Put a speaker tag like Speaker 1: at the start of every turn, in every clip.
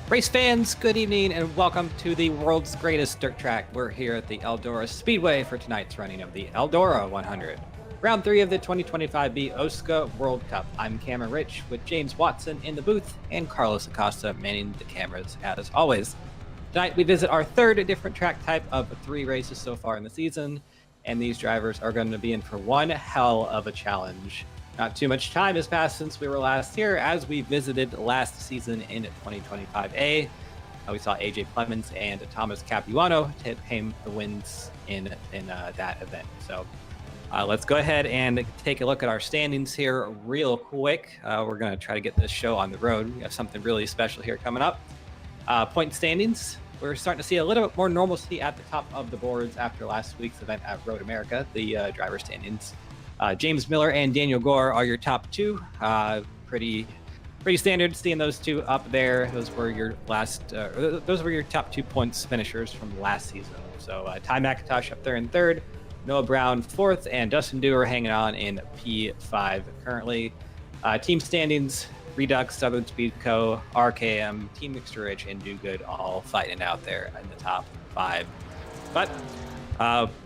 Speaker 1: Race fans, good evening and welcome to the world's greatest dirt track. We're here at the Eldora Speedway for tonight's running of the Eldora 100. Round 3 of the 2025B OSCA World Cup. I'm Cameron Rich with James Watson in the booth and Carlos Acosta manning the cameras as always. Tonight we visit our third different track type of 3 races so far in the season, and these drivers are going to be in for one hell of a challenge. Not too much time has passed since we were last here, as we visited last season in 2025A. We saw AJ Clemens and Thomas Capuano claim the wins in that event. So let's go ahead and take a look at our standings here real quick. We're going to try to get this show on the road. We have something really special here coming up. Point standings. We're starting to see a little bit more normalcy at the top of the boards after last week's event at Road America, the driver standings. James Miller and Daniel Gore are your top 2. Pretty standard seeing those two up there. Those were your top 2 points finishers from last season. So Ty McIntosh up there in 3rd, Noah Brown 4th, and Dustin Dewar hanging on in P5 currently. Team standings: Redux, Southern Speed Co., RKM, Team Mixture Rich, and Do Good all fighting out there in the top 5. But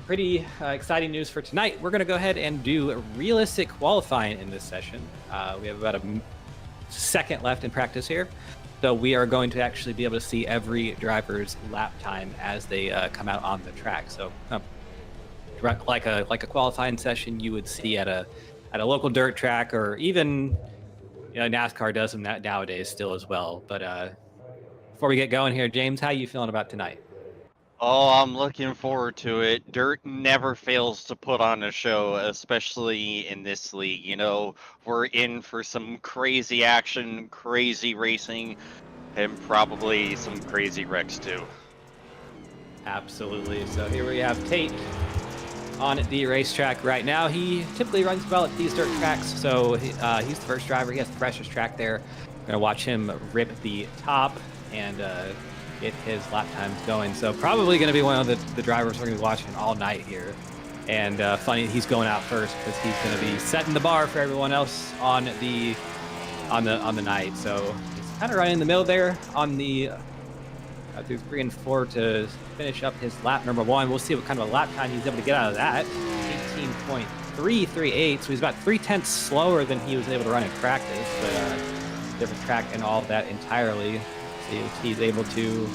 Speaker 1: pretty exciting news for tonight. We're going to go ahead and do realistic qualifying in this session. We have about a second left in practice here. So we are going to actually be able to see every driver's lap time as they come out on the track. So like a qualifying session you would see at a local dirt track, or even NASCAR does them nowadays still as well. But before we get going here, James, how are you feeling about tonight?
Speaker 2: Oh, I'm looking forward to it. Dirt never fails to put on a show, especially in this league. We're in for some crazy action, crazy racing, and probably some crazy wrecks too.
Speaker 1: Absolutely. So here we have Tate on the racetrack right now. He typically runs well at these dirt tracks, so he's the first driver. He has the freshest track there. We're going to watch him rip the top and get his lap times going. So probably going to be one of the drivers we're going to be watching all night here. And funny, he's going out first because he's going to be setting the bar for everyone else on the night. So he's kind of right in the middle there on the through 3 and 4 to finish up his lap number 1. We'll see what kind of a lap time he's able to get out of that. 18.338, so he's about 0.3 slower than he was able to run in practice, but different track and all of that entirely. See if he's able to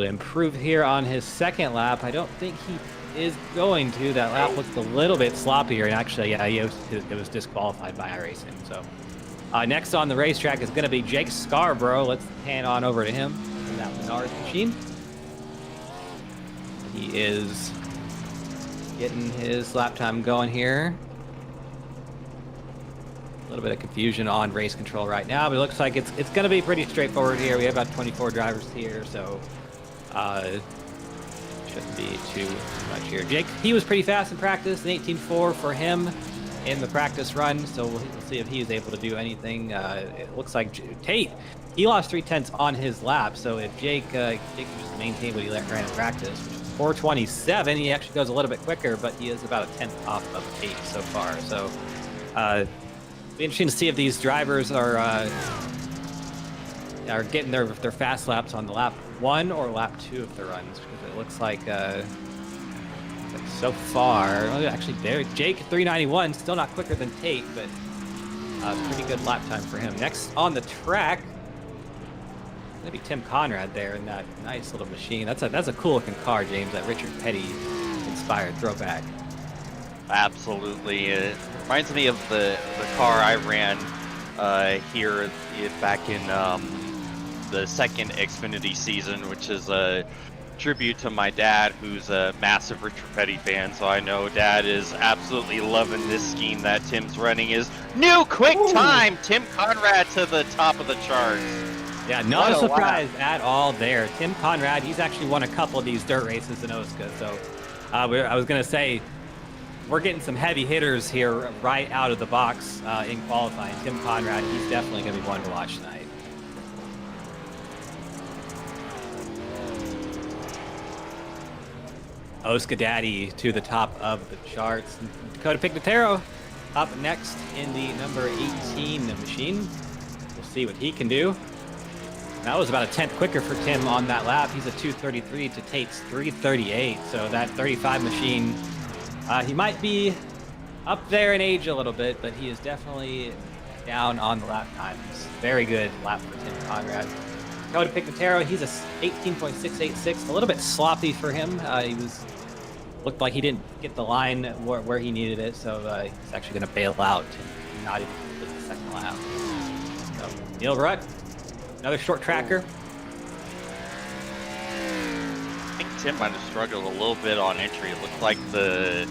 Speaker 1: improve here on his second lap. I don't think he is going to. That lap looked a little bit sloppier, and actually, yeah, it was disqualified by iRacing. So next on the racetrack is going to be Jake Scarborough. Let's pan on over to him in that Menards machine. He is getting his lap time going here. A little bit of confusion on race control right now, but it looks like it's going to be pretty straightforward here. We have about 24 drivers here, so shouldn't be too much here. Jake, he was pretty fast in practice, an 18.4 for him in the practice run, so we'll see if he's able to do anything. It looks like Tate, he lost 0.3 on his lap, so if Jake can just maintain what he ran in practice, which is 4:27, he actually goes a little bit quicker, but he is about a 10th off of Tate so far. So be interesting to see if these drivers are getting their fast laps on the lap 1 or lap 2 of the runs, because it looks like so far, actually there, Jake 391, still not quicker than Tate, but pretty good lap time for him. Next on the track, gonna be Tim Conrad there in that nice little machine. That's a cool looking car, James. That Richard Petty inspired throwback.
Speaker 2: Absolutely. It reminds me of the car I ran here back in the second Xfinity season, which is a tribute to my dad, who's a massive Richard Petty fan. So I know Dad is absolutely loving this scheme that Tim's running. Is new quick time. Tim Conrad to the top of the charts.
Speaker 1: Yeah, not a surprise at all there. Tim Conrad, he's actually won a couple of these dirt races in OSCA. So I was going to say, we're getting some heavy hitters here right out of the box in qualifying. Tim Conrad, he's definitely going to be one to watch tonight. OSCA Daddy to the top of the charts. Dakota Pignataro up next in the number 18 machine. We'll see what he can do. That was about a 10th quicker for Tim on that lap. He's a 2:33 to Tate's 3:38. So that 35 machine, he might be up there in age a little bit, but he is definitely down on the lap times. Very good lap for Tim Conrad. Cody Picatero, he's a 18.686, a little bit sloppy for him. He looked like he didn't get the line where he needed it, so he's actually going to bail out and not even complete the second lap. So Neil Rutt, another short tracker.
Speaker 2: I think Tim might have struggled a little bit on entry. It looked like the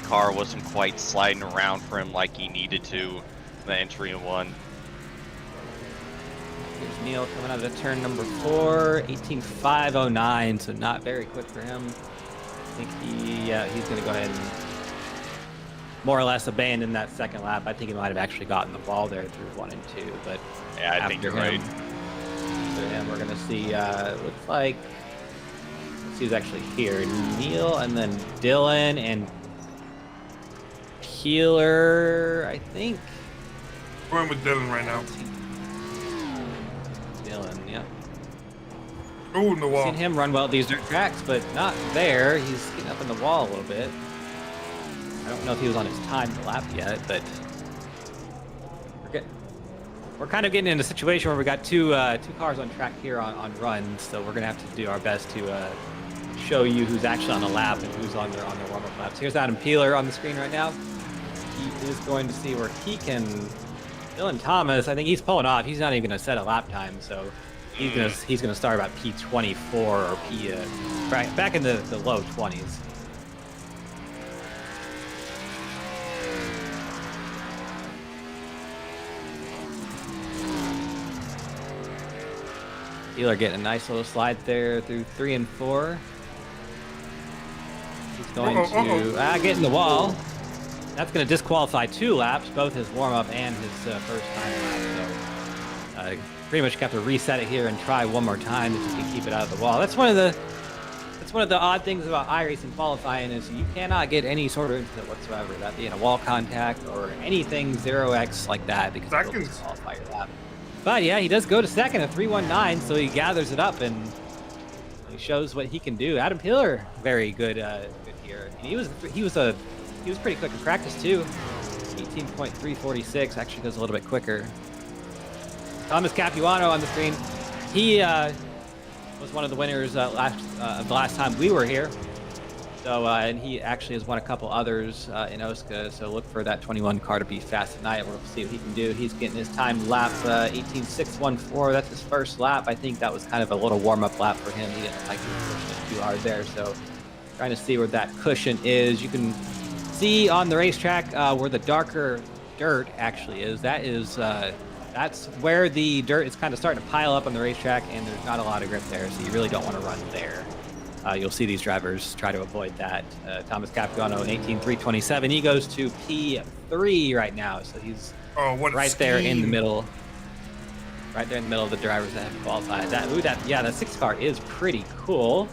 Speaker 2: car wasn't quite sliding around for him like he needed to. The entry in one.
Speaker 1: Here's Neil coming out of turn number 4, 18.509, so not very quick for him. I think he's going to go ahead and more or less abandon that second lap. I think he might have actually gotten the ball there through 1 and 2, but
Speaker 2: yeah, I think you're right.
Speaker 1: After him, we're going to see, looks like, let's see who's actually here. Neil, and then Dylan, and Keeler, I think.
Speaker 3: We're in with Dylan right now.
Speaker 1: Dylan, yeah.
Speaker 3: Oh, in the wall.
Speaker 1: Seen him run well at these dirt tracks, but not there. He's getting up in the wall a little bit. I don't know if he was on his timed lap yet, but we're kind of getting in a situation where we got two cars on track here on runs, so we're gonna have to do our best to show you who's actually on the lap and who's on their warm-up laps. Here's Adam Peeler on the screen right now. He is going to see where he can. Dylan Thomas, I think he's pulling off. He's not even gonna set a lap time, so he's gonna start about P24 or P back in the low 20s. Peeler getting a nice little slide there through 3 and 4. He's going to get in the wall. That's going to disqualify 2 laps, both his warm-up and his first time lap. So pretty much have to reset it here and try one more time if you can keep it out of the wall. That's one of the odd things about iRacing qualifying is you cannot get any sort of input whatsoever, that being a wall contact or anything 0x like that, because it will disqualify your lap. But yeah, he does go to second at 3:19, so he gathers it up and he shows what he can do. Adam Peeler, very good, good here. And he was pretty quick in practice too. 18.346, actually goes a little bit quicker. Thomas Capuano on the screen. He was one of the winners of the last time we were here. So and he actually has won a couple others in OSCA. So look for that 21 car to be fast tonight. We'll see what he can do. He's getting his time lap 18.614. That's his first lap. I think that was kind of a little warm-up lap for him. He didn't like he was pushing it too hard there. So trying to see where that cushion is. You can see on the racetrack where the darker dirt actually is. That's where the dirt is kind of starting to pile up on the racetrack, and there's not a lot of grip there, so you really don't want to run there. You'll see these drivers try to avoid that. Thomas Capuano in 18.327. He goes to P3 right now, so he's right there in the middle. Right there in the middle of the drivers that have qualified. That 6 car is pretty cool.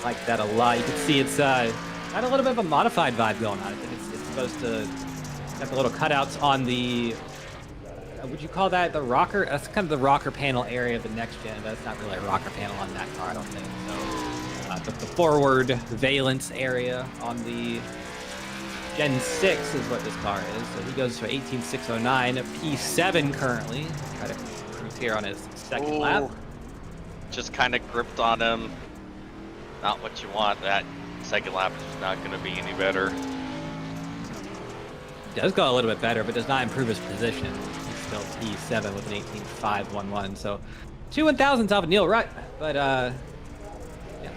Speaker 1: Like that a lot. You can see it's got a little bit of a modified vibe going on. I think it's supposed to have the little cutouts on the. Would you call that the rocker? That's kind of the rocker panel area of the next gen. That's not really a rocker panel on that car, I don't think. So the forward valence area on the Gen 6 is what this car is. So he goes to 18.609, P7 currently. Try to cruise here on his second lap.
Speaker 2: Just kind of gripped on him. Not what you want. That second lap is not going to be any better.
Speaker 1: Does go a little bit better, but does not improve his position. Still P7 with an 18.511. So 2 1,000ths off of Neil Rutt. But yeah,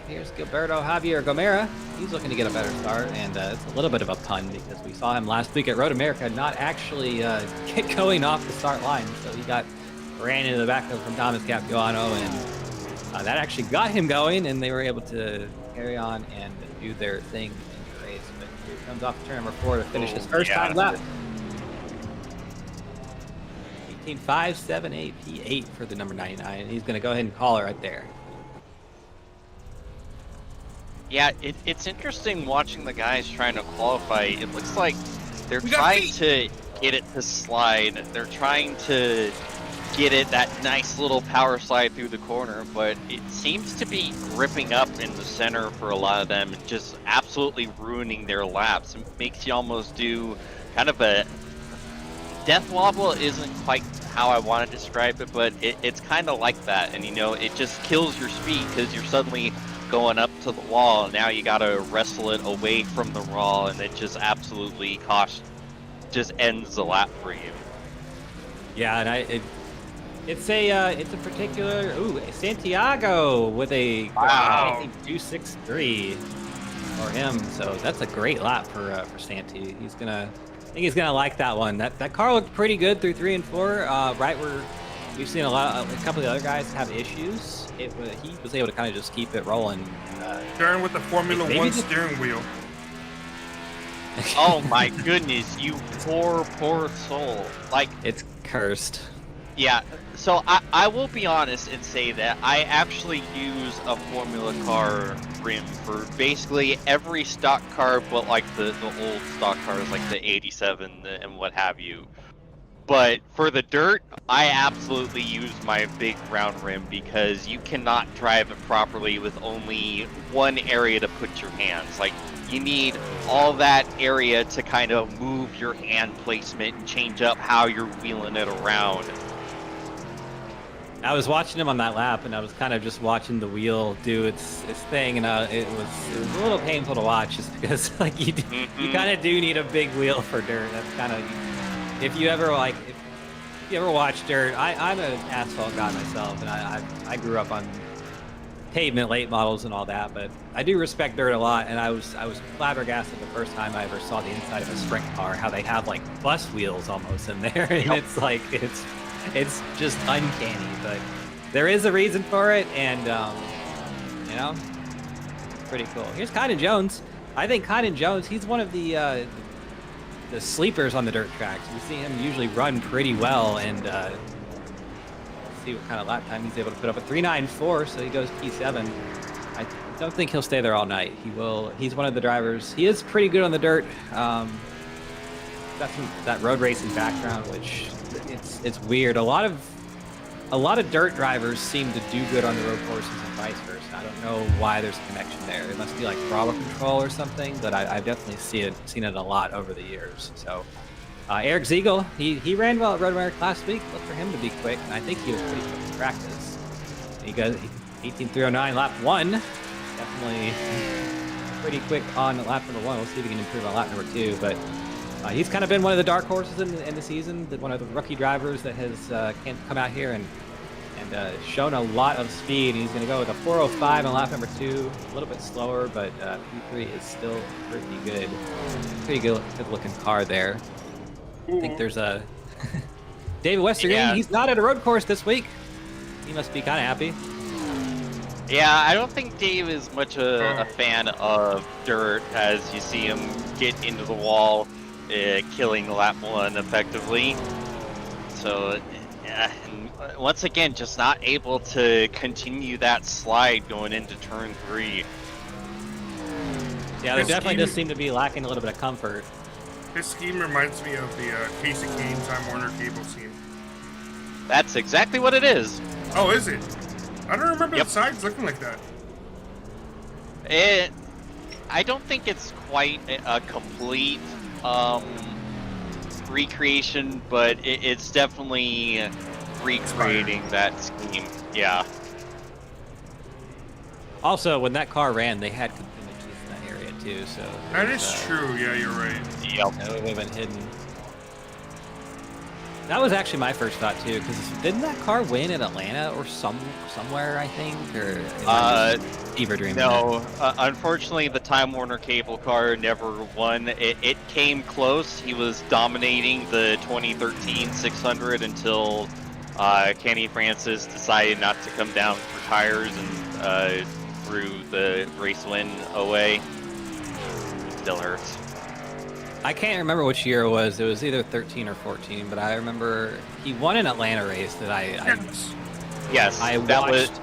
Speaker 1: here's Gilberto Javier Gomera. He's looking to get a better start, and it's a little bit of a pun because we saw him last week at Road America not actually get going off the start line. So he ran into the back from Thomas Capuano, and that actually got him going, and they were able to carry on and do their thing in the race. But here he comes off turn number 4 to finish his first time lap. 18.578 P8 for the number 99. He's going to go ahead and call it right there.
Speaker 2: Yeah, it's interesting watching the guys trying to qualify. It looks like they're trying to get it to slide. They're trying to get it that nice little power slide through the corner, but it seems to be gripping up in the center for a lot of them and just absolutely ruining their laps. It makes you almost do kind of a death wobble. Isn't quite how I want to describe it, but it's kind of like that. And you know, it just kills your speed because you're suddenly going up to the wall, and now you gotta wrestle it away from the wall, and it just absolutely just ends the lap for you.
Speaker 1: Yeah, and it's a particular Santiago with a
Speaker 2: Wow.
Speaker 1: 263 for him. So that's a great lap for Santi. I think he's gonna like that one. That car looked pretty good through 3 and 4. Right where we've seen a couple of the other guys have issues. He was able to kind of just keep it rolling.
Speaker 3: Darren with the Formula
Speaker 1: maybe
Speaker 3: One
Speaker 1: just-
Speaker 3: steering wheel.
Speaker 2: Oh my goodness, you poor soul. Like,
Speaker 1: It's cursed.
Speaker 2: yeah, so I will be honest and say that I actually use a Formula car rim for basically every stock car, but like the old stock cars, like the 87 and what have you. But for the dirt, I absolutely use my big round rim because you cannot drive it properly with only one area to put your hands. Like, you need all that area to kind of move your hand placement and change up how you're wheeling it around.
Speaker 1: I was watching him on that lap, and I was kind of just watching the wheel do its thing, and it was a little painful to watch, just because like you kind of do need a big wheel for dirt. That's kind of if you ever watch dirt. I'm an asphalt guy myself, and I grew up on pavement late models and all that, but I do respect dirt a lot, and I was flabbergasted the first time I ever saw the inside of a sprint car, how they have like bus wheels almost in there, and it's like it's just uncanny, but there is a reason for it, and you know, pretty cool. Here's Kynan Jones. I think Kynan Jones, he's one of the sleepers on the dirt tracks. We see him usually run pretty well, and let's see what kind of lap time he's able to put up. A 3.94, so he goes P7. I don't think he'll stay there all night. He will. He's one of the drivers. He is pretty good on the dirt. Got that road racing background, which it's weird. A lot of dirt drivers seem to do good on the road courses and vice versa. I don't know why there's a connection there. It must be like throttle control or something, but I've definitely seen it a lot over the years. So Eric Ziegel, he ran well at Road America last week. Look for him to be quick, and I think he was pretty quick in practice. He goes 18.309 lap 1. Definitely pretty quick on lap number 1. We'll see if he can improve on lap number 2, but he's kind of been one of the dark horses in the season, one of the rookie drivers that has come out here and shown a lot of speed. He's going to go with a 4.05 on lap number 2, a little bit slower, but P3 is still pretty good looking car there. I think there's a David Westergain.
Speaker 2: Yeah.
Speaker 1: He's not at a road course this week. He must be kind of happy.
Speaker 2: Yeah, I don't think Dave is much a fan of dirt, as you see him get into the wall, killing lap 1 effectively. So, and once again, just not able to continue that slide going into turn 3.
Speaker 1: Yeah, there definitely does seem to be lacking a little bit of comfort.
Speaker 3: This scheme reminds me of the Casey Kane Time Warner Cable scheme.
Speaker 2: That's exactly what it is.
Speaker 3: Oh, is it? I don't remember
Speaker 2: Yep.
Speaker 3: the sides looking like that.
Speaker 2: I don't think it's quite a complete recreation, but it's definitely recreating that scheme. Yeah.
Speaker 1: Also, when that car ran, they had continuous in that area too, so
Speaker 3: That
Speaker 1: there's,
Speaker 3: is true. Yeah, you're right.
Speaker 2: Yep.
Speaker 1: That would have been hidden. That was actually my first thought too, because didn't that car win at Atlanta or somewhere, I think, or fever dream?
Speaker 2: No, unfortunately, the Time Warner Cable car never won. It came close. He was dominating the 2013 600 until Kenny Francis decided not to come down for tires and threw the race win away. Still hurts.
Speaker 1: I can't remember which year it was. It was either 13 or 14, but I remember he won an Atlanta race that
Speaker 2: Yes,
Speaker 1: I
Speaker 2: that
Speaker 1: watched
Speaker 2: was.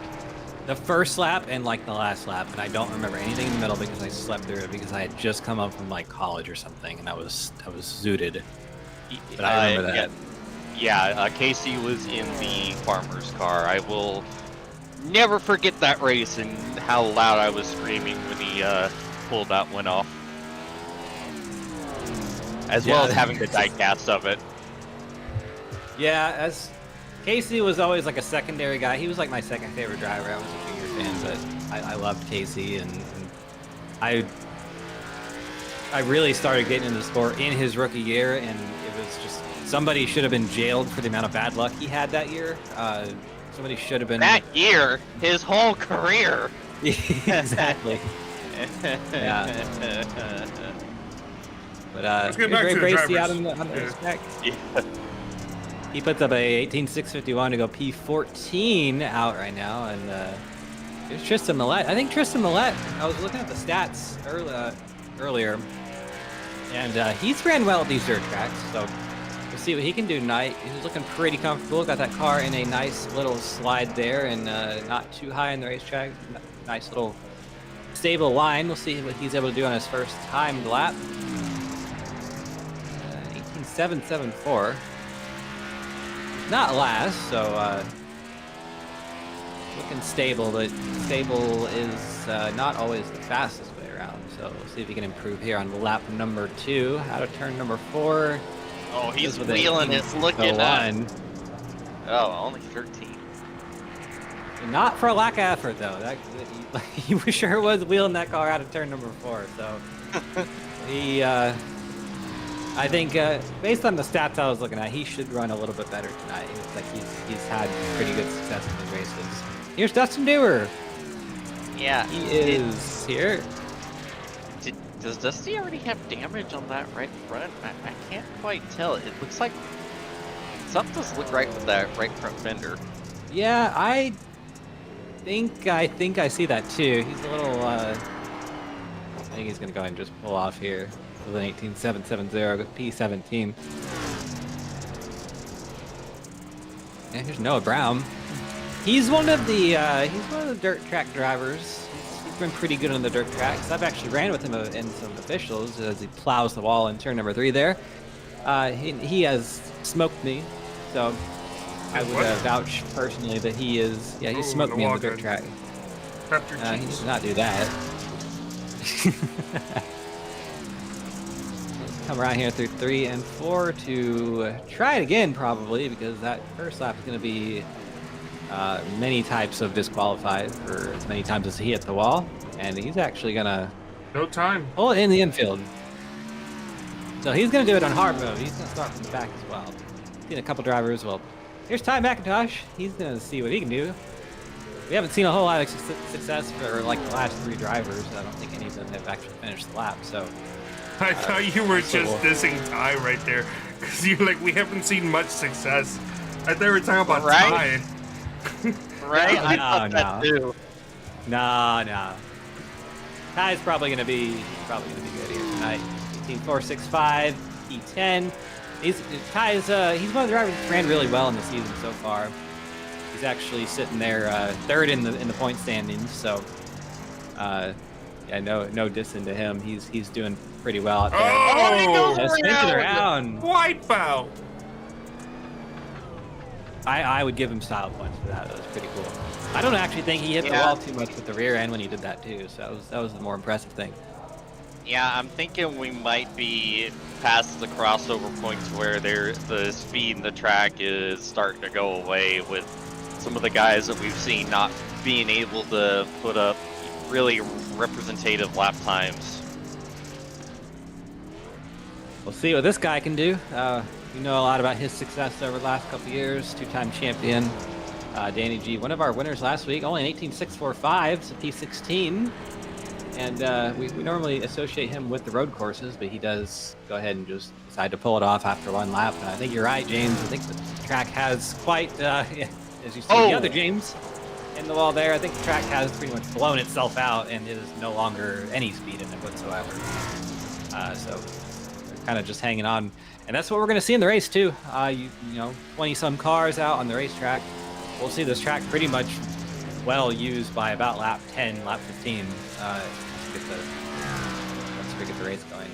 Speaker 1: the first lap and like the last lap, and I don't remember anything in the middle because I slept through it because I had just come up from like college or something, and I was zooted. But I remember that.
Speaker 2: Yeah, Casey was in the farmer's car. I will never forget that race and how loud I was screaming when he pulled that one off. As well as having the diecast of it.
Speaker 1: Yeah, as Casey was always like a secondary guy. He was like my second favorite driver. I was a junior fan, but I loved Casey, and I really started getting into the sport in his rookie year, and it was just somebody should have been jailed for the amount of bad luck he had that year. Somebody should have been
Speaker 2: that year, his whole career.
Speaker 1: Exactly. Yeah. But
Speaker 3: Let's get
Speaker 1: here's
Speaker 3: back
Speaker 1: Ray
Speaker 3: to the
Speaker 1: Bracey
Speaker 3: drivers.
Speaker 1: out on the track.
Speaker 2: Yeah.
Speaker 1: He puts up a 18.651 to go P14 out right now, and there's Tristan Millette. I think Tristan Millette, I was looking at the stats earlier, and he's ran well at these dirt tracks, so we'll see what he can do tonight. He's looking pretty comfortable, got that car in a nice little slide there, and not too high in the racetrack. Nice little stable line. We'll see what he's able to do on his first timed lap. 18.774. Not last, so looking stable, but stable is not always the fastest way around. So we'll see if he can improve here on lap number 2, out of turn number 4.
Speaker 2: Oh, he's wheeling it, looking at. Oh, only 13.
Speaker 1: Not for a lack of effort, though. He sure was wheeling that car out of turn number 4. So he, I think, based on the stats I was looking at, he should run a little bit better tonight. It looks like he's had pretty good success in the races. Here's Dustin Dewar.
Speaker 2: Yeah,
Speaker 1: he is here.
Speaker 2: Does Dusty already have damage on that right front? I can't quite tell. It looks like something doesn't look right with that right front fender.
Speaker 1: Yeah, I think I see that too. He's a little. I think he's gonna go ahead and just pull off here with an 18.770 P17. Yeah, here's Noah Brown. He's one of the dirt track drivers. He's been pretty good on the dirt tracks. I've actually ran with him in some officials as he plows the wall in turn number 3 there. He has smoked me, so I would vouch personally that he is. Yeah, he smoked me on the dirt track. He did not do that. Come around here through 3 and 4 to try it again, probably, because that first lap is going to be many types of disqualified for as many times as he hit the wall, and he's actually gonna pull it in the infield. So he's gonna do it on hard mode. He's gonna start from the back as well. Seen a couple drivers. Well, here's Ty McIntosh. He's gonna see what he can do. We haven't seen a whole lot of success for like the last 3 drivers. I don't think any of them have actually finished the lap. So
Speaker 3: I thought you were just dissing Ty right there, because you're like, we haven't seen much success. I thought we were talking about Ty.
Speaker 2: Right? I thought that too.
Speaker 1: No. Ty's probably gonna be good here tonight. 18.465, E10. He's one of the drivers that ran really well in the season so far. He's actually sitting there 3rd in the point standings. So yeah, no dissing to him. He's doing pretty well out there.
Speaker 3: Oh,
Speaker 1: spinning around.
Speaker 3: Wipeout.
Speaker 1: I would give him style points for that. That was pretty cool. I don't actually think he hit the wall too much with the rear end when he did that too. So that was the more impressive thing.
Speaker 2: Yeah, I'm thinking we might be past the crossover points where the speed in the track is starting to go away with some of the guys that we've seen not being able to put up really representative lap times.
Speaker 1: We'll see what this guy can do. We know a lot about his success over the last couple years. 2-time champion, Danny G. One of our winners last week, only an 18.645, so P16. And we normally associate him with the road courses, but he does go ahead and just decide to pull it off after 1 lap. And I think you're right, James. I think the track has quite, as you see the other James in the wall there, I think the track has pretty much blown itself out and is no longer any speed in it whatsoever. So we're kind of just hanging on. And that's what we're going to see in the race, too. You know, 20-some cars out on the racetrack. We'll see this track pretty much well used by about lap 10, lap 15. Once we get the race going.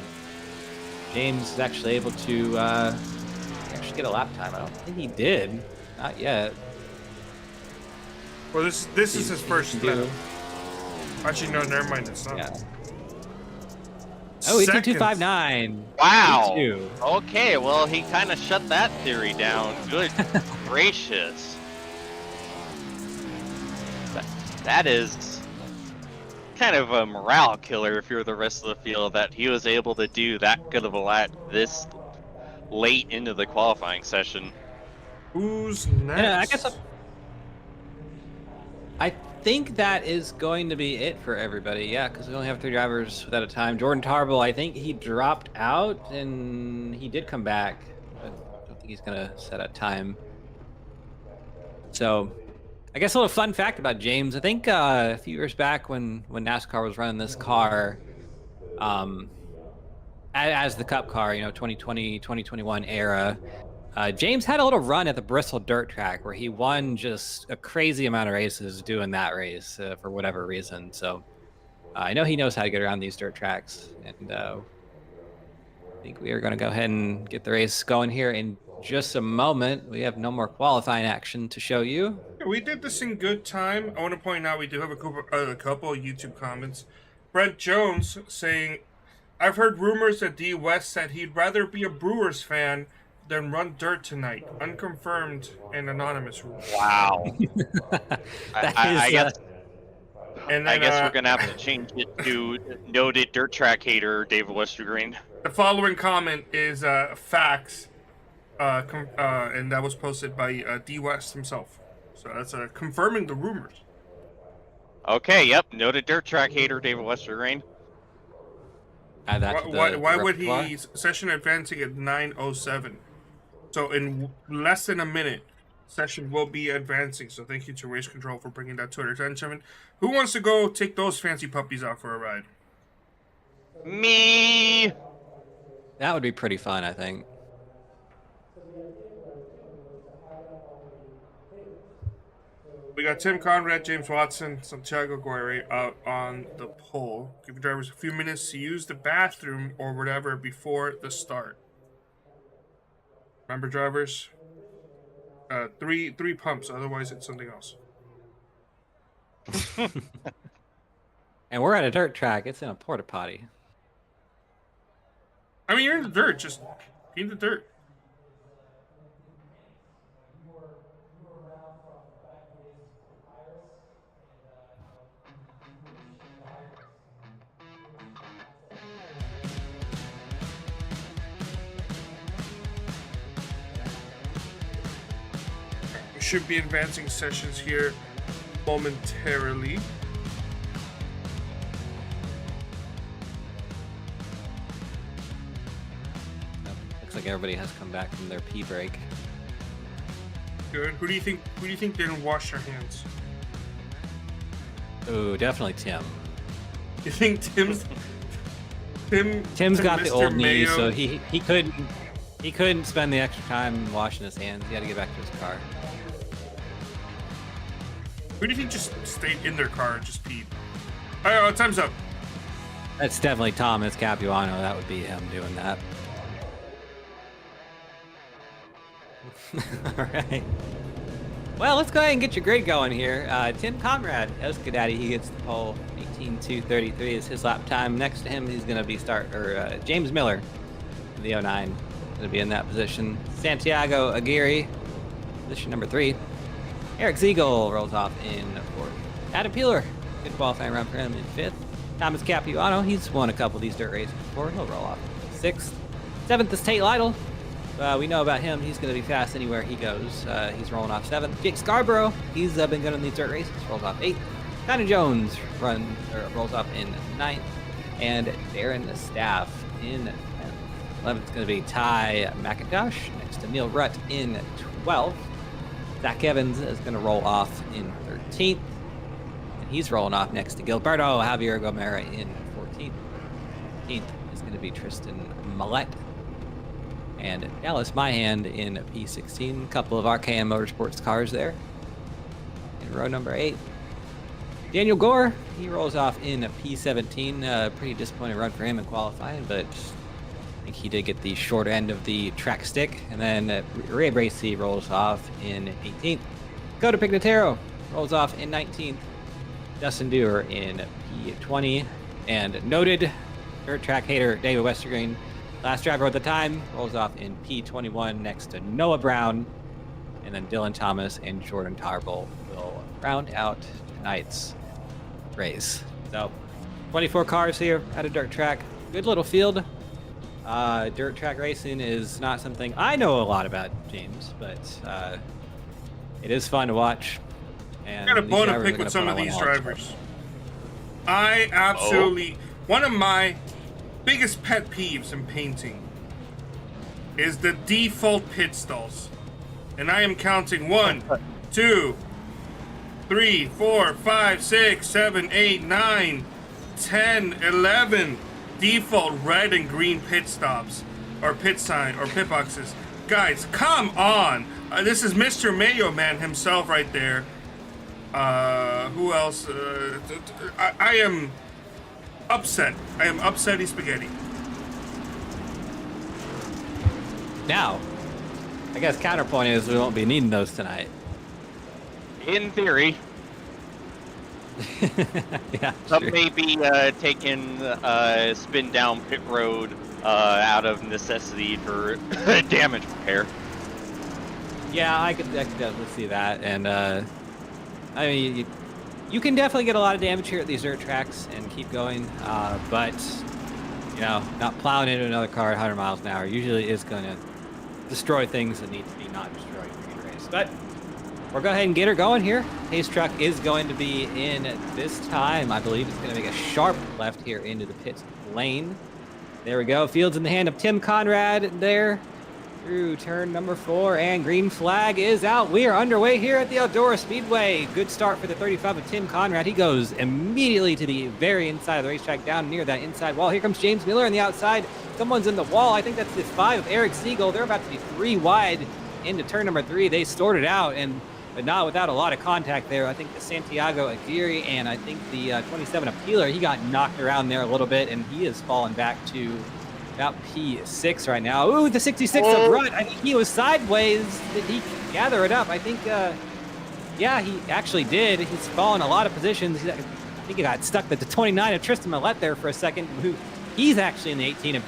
Speaker 1: James is actually able to actually get a lap time? I don't think he did. Not yet.
Speaker 3: Well, this is his first lap. Actually, no, never mind. It's not.
Speaker 1: Yeah. Oh, 82259.
Speaker 2: Wow.
Speaker 1: 82.
Speaker 2: Okay, well, he kind of shut that theory down. Good gracious. That is kind of a morale killer if you're the rest of the field, that he was able to do that good of a lap this late into the qualifying session.
Speaker 3: Who's next?
Speaker 1: Yeah, I guess I think that is going to be it for everybody. Yeah, because we only have 3 drivers without a time. Jordan Tarble, I think he dropped out and he did come back. But I don't think he's going to set a time. So I guess a little fun fact about James. I think a few years back when NASCAR was running this car, as the Cup car, 2020, 2021 era, James had a little run at the Bristol dirt track where he won just a crazy amount of races doing that race for whatever reason. So I know he knows how to get around these dirt tracks. And I think we are going to go ahead and get the race going here in just a moment. We have no more qualifying action to show you.
Speaker 3: We did this in good time. I want to point out we do have a couple of YouTube comments. Brent Jones saying, I've heard rumors that D West said he'd rather be a Brewers fan than run dirt tonight. Unconfirmed and anonymous rumors.
Speaker 2: Wow. I guess,
Speaker 3: and then,
Speaker 2: I guess we're going to have to change it to noted dirt track hater David Westergreen.
Speaker 3: The following comment is facts, and that was posted by D West himself. So that's confirming the rumors.
Speaker 2: Okay, yep, noted dirt track hater David Westergreen.
Speaker 1: Add that to the
Speaker 3: Why would
Speaker 1: repertoire.
Speaker 3: he session advancing at 9:07? So in less than a minute, session will be advancing. So thank you to Race Control for bringing that to our attention. Who wants to go take those fancy puppies out for a ride?
Speaker 2: Me.
Speaker 1: That would be pretty fun, I think.
Speaker 3: We got Tim Conrad, James Watson, Santiago Guerre out on the pole. Give drivers a few minutes to use the bathroom or whatever before the start. Remember, drivers? Three pumps, otherwise it's something else.
Speaker 1: And we're at a dirt track. It's in a porta potty.
Speaker 3: I mean, you're in the dirt. Just be in the dirt. We should be advancing sessions here momentarily.
Speaker 1: Looks like everybody has come back from their pee break.
Speaker 3: Good. Who do you think didn't wash their hands?
Speaker 1: Ooh, definitely Tim.
Speaker 3: You think Tim's
Speaker 1: got the
Speaker 3: Mr.
Speaker 1: old knee,
Speaker 3: Mayo?
Speaker 1: so he couldn't spend the extra time washing his hands. He had to get back to his car.
Speaker 3: Who do you think just stayed in their car and just peed? All right, time's up.
Speaker 1: That's definitely Thomas Capuano. That would be him doing that. All right. Well, let's go ahead and get your grid going here. Tim Conrad, OSCA Daddy, he gets the pole. 18.233 is his lap time. Next to him, he's going to be James Miller, the 09, going to be in that position. Santiago Aguirre, position number 3. Eric Ziegel rolls off in 4th. Adam Peeler, good qualifying run for him in 5th. Thomas Capuano, he's won a couple of these dirt races before. He'll roll off 6th. 7th is Tate Lytle. We know about him. He's going to be fast anywhere he goes. He's rolling off 7th. Jake Scarborough, he's been good in these dirt races. Rolls off 8th. Connor Jones rolls off in 9th. And Darren Staff in 10th. 11th is going to be Ty McIntosh next to Neil Rutt in 12th. Zach Evans is going to roll off in 13th. And he's rolling off next to Gilberto Javier Gomera in 14th. 15th is going to be Tristan Millette. And Dallas Myhand in P16. A couple of RKM Motorsports cars there. In row number 8. Daniel Gore, he rolls off in P17. Pretty disappointing run for him in qualifying, but I think he did get the short end of the track stick. And then Ray Bracey rolls off in 18th. Dakota Pignataro rolls off in 19th. Dustin Dewar in P20. And noted dirt track hater David Westergreen, last driver at the time, rolls off in P21 next to Noah Brown. And then Dylan Thomas and Jordan Tarble will round out tonight's race. So 24 cars here at a dirt track. Good little field. Dirt track racing is not something I know a lot about, James, but it is fun to watch. And
Speaker 3: I got a bone to pick with some of these drivers. I absolutely, one of my biggest pet peeves in painting is the default pit stalls. And I am counting 1, 2, 3, 4, 5, 6, 7, 8, 9, 10, 11 default red and green pit stops, or pit sign, or pit boxes. Guys, come on! This is Mr. Mayo Man himself right there. Who else? I am upset. I am upsetty spaghetti.
Speaker 1: Now, I guess counterpoint is we won't be needing those tonight.
Speaker 2: In theory.
Speaker 1: Yeah,
Speaker 2: Some may be taking spin down pit road out of necessity for damage repair.
Speaker 1: Yeah, I could definitely see that. And I mean, you can definitely get a lot of damage here at these dirt tracks and keep going. But, you know, not plowing into another car at 100 miles an hour usually is going to destroy things that need to be not destroyed in the race. But we'll go ahead and get her going here. Pace truck is going to be in this time. I believe it's going to make a sharp left here into the pit lane. There we go. Field's in the hand of Tim Conrad there through turn number 4, and green flag is out. We are underway here at the Eldora Speedway. Good start for the 35 of Tim Conrad. He goes immediately to the very inside of the racetrack, down near that inside wall. Here comes James Miller on the outside. Someone's in the wall. I think that's the 5 of Eric Siegel. They're about to be 3 wide into turn number 3. They sorted out, but not without a lot of contact there. I think the Santiago Aguirre and I think the 27 of Peeler, he got knocked around there a little bit, and he has fallen back to about P6 right now. Ooh, the 66 of Rutt. I think he was sideways. Did he gather it up? I think, yeah, he actually did. He's fallen a lot of positions. I think he got stuck at the 29 of Tristan Millette there for a second. He's actually in the 18 of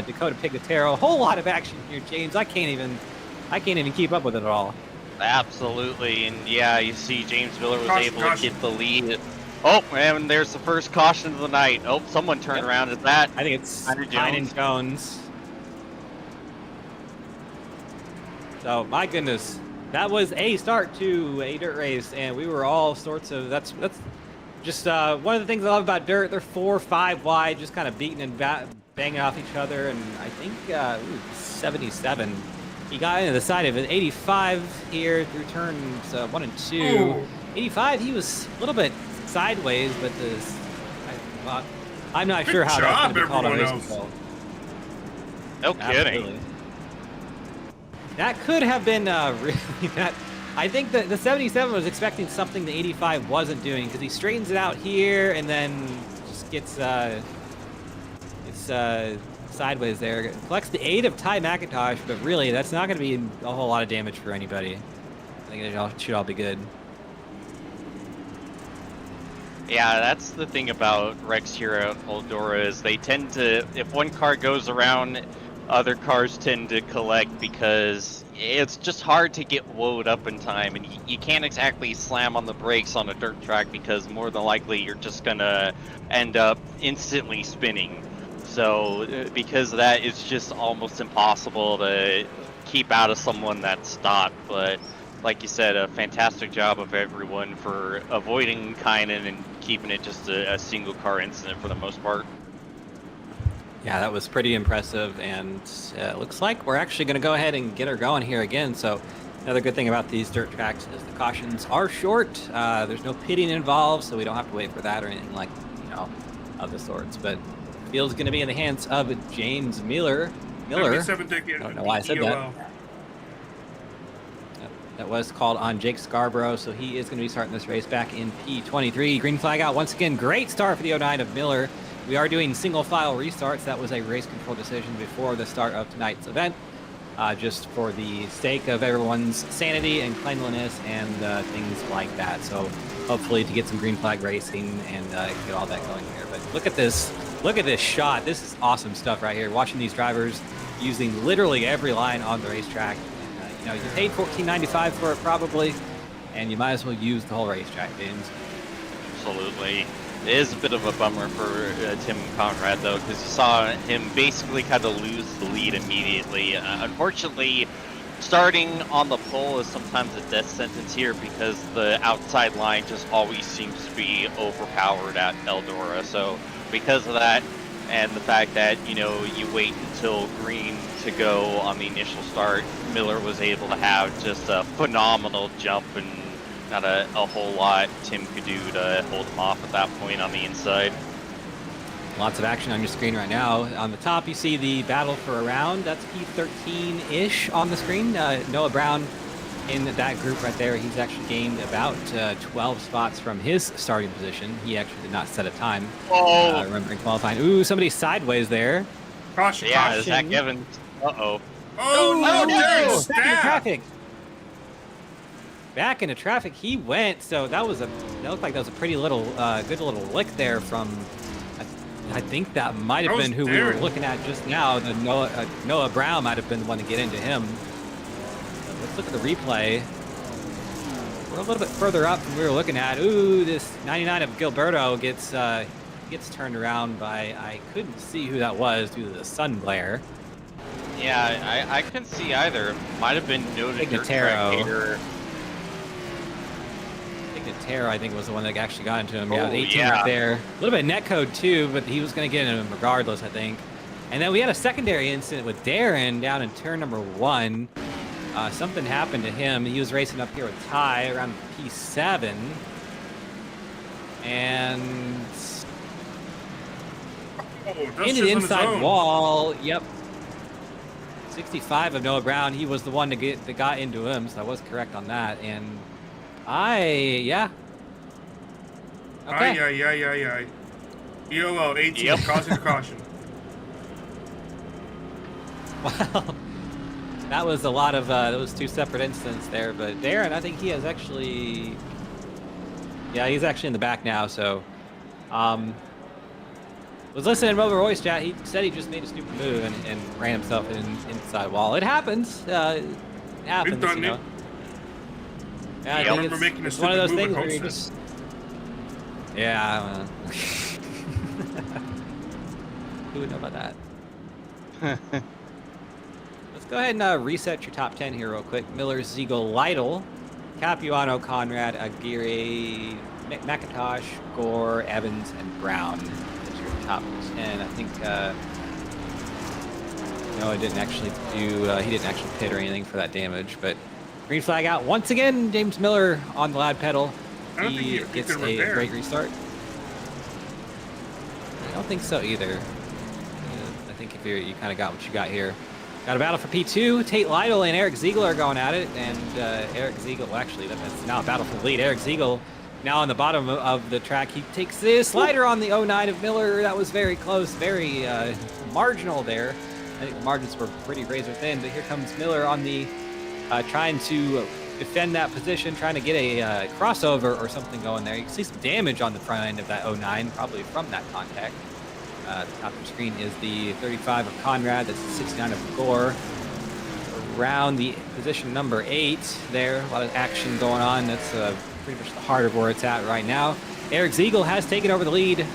Speaker 1: Dakota Pignataro. A whole lot of action here, James. I can't even keep up with it at all.
Speaker 2: Absolutely, and yeah, you see James Miller was able to get the lead. Oh, and there's the first caution of the night. Oh, someone turned around. Is that?
Speaker 1: I think it's Tynan Jones. So, my goodness, that was a start to a dirt race, and we were all sorts of. That's just one of the things I love about dirt. They're 4 or 5 wide, just kind of beating and banging off each other. And I think 77. He got into the side of an 85 here through turns 1 and 2. Ooh. 85, he was a little bit sideways, but I'm not sure how that's going to be called on race control.
Speaker 2: No kidding.
Speaker 1: That could have been really that. I think that the 77 was expecting something the 85 wasn't doing, because he straightens it out here and then just gets sideways there. Collects the 8 of Ty McIntosh, but really that's not going to be a whole lot of damage for anybody. I think it should all be good.
Speaker 2: Yeah, that's the thing about wrecks here at Eldora is they tend to, if one car goes around, other cars tend to collect because it's just hard to get woed up in time, and you can't exactly slam on the brakes on a dirt track because more than likely you're just gonna end up instantly spinning. So because of that, it's just almost impossible to keep out of someone that's stopped. But like you said, a fantastic job of everyone for avoiding Kynan and keeping it just a single car incident for the most part.
Speaker 1: Yeah, that was pretty impressive, and it looks like we're actually going to go ahead and get her going here again. So another good thing about these dirt tracks is the cautions are short. There's no pitting involved, so we don't have to wait for that or anything like, of the sorts. But the field's going to be in the hands of James Miller. I don't know why I said that. that was called on Jake Scarborough, so he is going to be starting this race back in P23. Green flag out once again. Great start for the 09 of Miller. We are doing single file restarts. That was a race control decision before the start of tonight's event, just for the sake of everyone's sanity and cleanliness and things like that. So hopefully to get some green flag racing and get all that going here. But look at this shot. This is awesome stuff right here. Watching these drivers using literally every line on the racetrack. You know, you paid $14.95 for it probably, and you might as well use the whole racetrack, James.
Speaker 2: Absolutely. It is a bit of a bummer for Tim Conrad, though, because you saw him basically kind of lose the lead immediately. Unfortunately, starting on the pole is sometimes a death sentence here because the outside line just always seems to be overpowered at Eldora. So because of that, and the fact that, you know, you wait until green to go on the initial start, Miller was able to have just a phenomenal jump and not a whole lot Tim could do to hold him off at that point on the inside.
Speaker 1: Lots of action on your screen right now. On the top, you see the battle for a round. That's P13-ish on the screen. Noah Brown in that group right there. He's actually gained about 12 spots from his starting position. He actually did not set a time. Remembering qualifying. Ooh, somebody sideways there.
Speaker 3: Caution,
Speaker 2: yeah,
Speaker 3: caution.
Speaker 2: Zach Evans. Uh-oh.
Speaker 3: Oh, no,
Speaker 1: Back into traffic. Back into traffic he went. So that looked like that was a pretty little, good little lick there from, I think that might have been who we were looking at just now. The Noah Brown might have been the one to get into him. Let's look at the replay. We're a little bit further up than we were looking at. Ooh, this 99 of Gilberto gets turned around by, I couldn't see who that was due to the sun glare.
Speaker 2: Yeah, I couldn't see either. Might have been noted
Speaker 1: Ignataro, I think, was the one that actually got into him. Yeah, 18 right there. A little bit of netcode too, but he was going to get into him regardless, I think. And then we had a secondary incident with Darren down in turn number 1. Something happened to him. He was racing up here with Ty around P7. And into the inside wall. Yep. 65 of Noah Brown. He was the one that got into him, so I was correct on that. And yeah. Okay.
Speaker 3: Aye. ELO 18, causing caution.
Speaker 1: Well, that was a lot of those two separate incidents there, but Darren, I think he has actually, yeah, he's actually in the back now. So, was listening over voice chat. He said he just made a stupid move and ran himself inside wall. It happens. It happens, you know. Yeah, I think it's one of those things where you just. Yeah. Who would know about that? Let's go ahead and reset your top 10 here real quick. Miller, Ziegel, Lytle, Capuano, Conrad, Aguirre, McIntosh, Gore, Evans, and Brown. That's your top 10. I think. No, he didn't actually pit or anything for that damage, but green flag out once again. James Miller on the loud pedal. He gets a great restart. I don't think so either. I think if you kind of got what you got here. Got a battle for P2. Tate Lytle and Eric Ziegel are going at it, and Eric Ziegel, well, actually, that's now a battle for the lead. Eric Ziegel now on the bottom of the track. He takes this slider on the 09 of Miller. That was very close, very marginal there. I think the margins were pretty razor thin, but here comes Miller on the trying to defend that position, trying to get a crossover or something going there. You can see some damage on the front end of that 09, probably from that contact. The top of the screen is the 35 of Conrad. That's the 69 of Gore. Around the position number 8 there. A lot of action going on. That's pretty much the heart of where it's at right now. Eric Ziegel has taken over the lead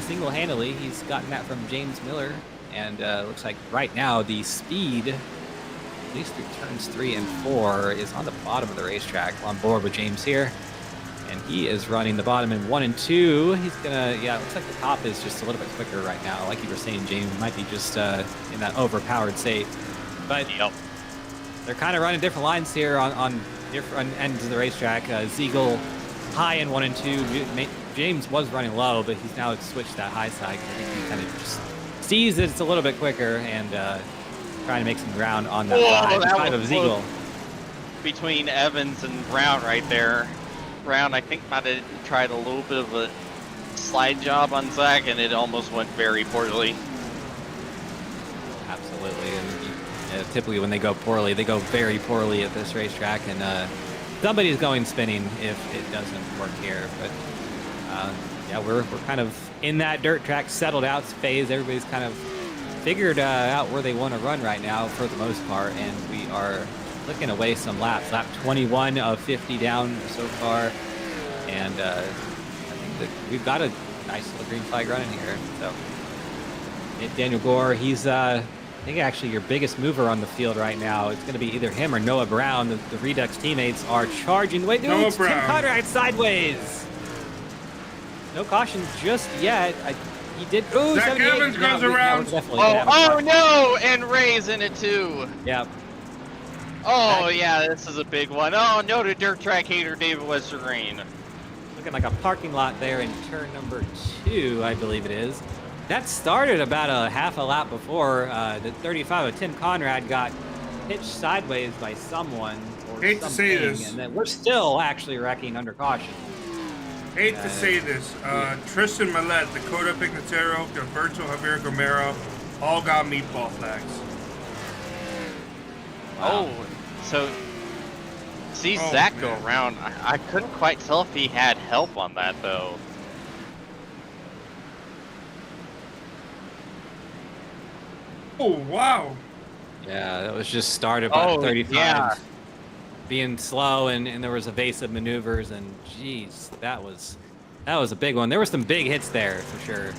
Speaker 1: single-handedly. He's gotten that from James Miller. And looks like right now the speed, at least through turns 3 and 4, is on the bottom of the racetrack. On board with James here. And he is running the bottom in 1 and 2. He's gonna, yeah, it looks like the top is just a little bit quicker right now. Like you were saying, James, might be just in that overpowered state. But they're kind of running different lines here on different ends of the racetrack. Ziegel high in 1 and 2. James was running low, but he's now switched that high side. I think he kind of just sees that it's a little bit quicker and trying to make some ground on that side. 5 of Ziegel.
Speaker 2: between Evans and Brown right there. Brown, I think, might have tried a little bit of a slide job on Zach, and it almost went very poorly.
Speaker 1: Absolutely, and typically when they go poorly, they go very poorly at this racetrack, and somebody's going spinning if it doesn't work here. But yeah, we're kind of in that dirt track settled out phase. Everybody's kind of figured out where they want to run right now for the most part, and we are looking away some laps. Lap 21 of 50 down so far, and I think that we've got a nice little green flag running here. So Daniel Gore, he's I think actually your biggest mover on the field right now. It's going to be either him or Noah Brown. The Redux teammates are charging. Wait, no, it's Tim Conrad sideways. No caution just yet. He did. Ooh,
Speaker 3: Zach Evans goes around.
Speaker 2: Oh no, and Ray's in it too.
Speaker 1: Yep.
Speaker 2: Oh yeah, this is a big one. Oh no, to dirt track hater David Westergreen.
Speaker 1: Looking like a parking lot there in turn number 2, I believe it is. That started about a half a lap before the 35 of Tim Conrad got pitched sideways by someone or
Speaker 3: Hate to say
Speaker 1: something,
Speaker 3: this.
Speaker 1: and then we're still actually wrecking under caution.
Speaker 3: Hate to say this. Tristan Millette, Dakota Pignataro, Gilberto Javier Gomero, all got meatball flags.
Speaker 2: Wow. Oh, so see Zach go around. I couldn't quite tell if he had help on that though.
Speaker 3: Oh wow.
Speaker 1: Yeah, that was just started by 35.
Speaker 2: Yeah.
Speaker 1: Being slow, and there was evasive maneuvers, and geez, that was a big one. There were some big hits there for sure.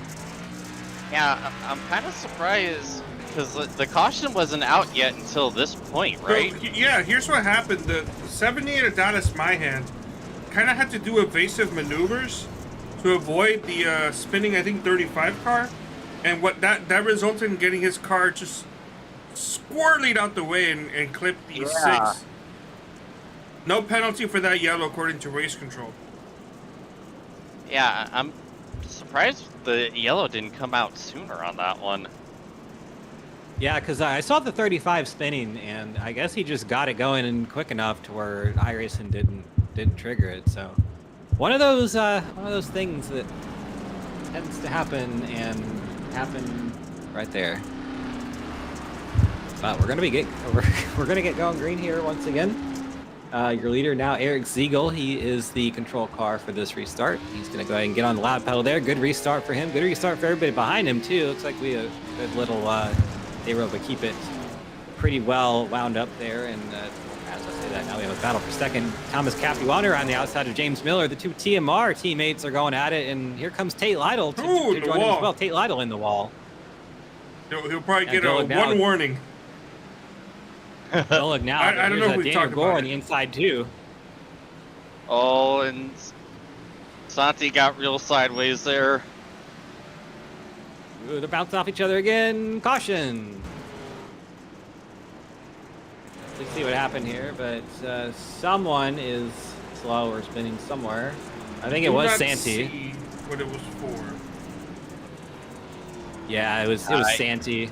Speaker 2: Yeah, I'm kind of surprised because the caution wasn't out yet until this point, right?
Speaker 3: So, yeah, here's what happened. The 78 Adonis Myhan kind of had to do evasive maneuvers to avoid the spinning, I think, 35 car, and what that resulted in getting his car just squirrelied out the way and clipped the 6. No penalty for that yellow, according to race control.
Speaker 2: Yeah, I'm surprised the yellow didn't come out sooner on that one.
Speaker 1: Yeah, because I saw the 35 spinning, and I guess he just got it going and quick enough to where iRacing didn't trigger it. So one of those things that tends to happen right there. But we're gonna get going green here once again. Your leader now, Eric Ziegel. He is the control car for this restart. He's going to go ahead and get on the lap pedal there. Good restart for him. Good restart for everybody behind him, too. Looks like we have a good little... they were able to keep it pretty well wound up there. And as I say that, now we have a battle for second. Thomas Capuano on the outside of James Miller. The two TMR teammates are going at it. And here comes Tate Lytle to join him as well. Tate Lytle in the wall.
Speaker 3: He'll probably get one warning.
Speaker 1: Don't look now.
Speaker 3: I don't know if we've
Speaker 1: Daniel
Speaker 3: talked
Speaker 1: Gore
Speaker 3: about
Speaker 1: on the inside too.
Speaker 2: Oh, and Santi got real sideways there.
Speaker 1: Ooh, they're bouncing off each other again. Caution. Let's see what happened here, but someone is slow or spinning somewhere. I think it was Santi.
Speaker 3: See what it was for.
Speaker 1: Yeah, it was Santi.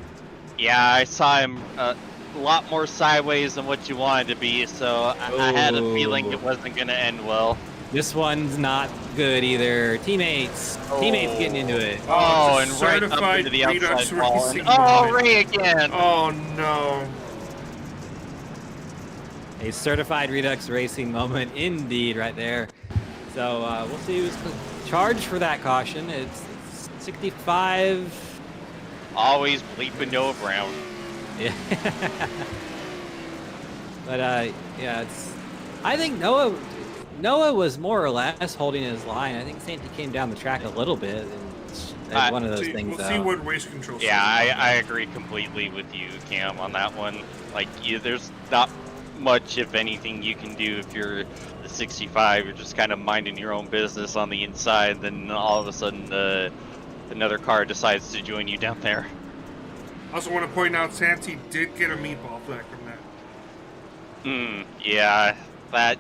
Speaker 2: Yeah, I saw him a lot more sideways than what you wanted to be, so I had a feeling it wasn't going to end well.
Speaker 1: This one's not good either. Teammates getting into it.
Speaker 2: Oh, and right up into the outside wall. Oh, Ray again.
Speaker 3: Oh no.
Speaker 1: A certified Redux racing moment indeed right there. So we'll see who's charged for that caution. It's 65.
Speaker 2: Always bleeping Noah Brown.
Speaker 1: Yeah. But yeah, I think Noah was more or less holding his line. I think Santi came down the track a little bit. And one of those things.
Speaker 3: We'll see what race control.
Speaker 2: Yeah, I agree completely with you, Cam, on that one. Like, there's not much, if anything, you can do if you're the 65. You're just kind of minding your own business on the inside. Then all of a sudden, another car decides to join you down there.
Speaker 3: I also want to point out Santi did get a meatball flag from that.
Speaker 2: Yeah, that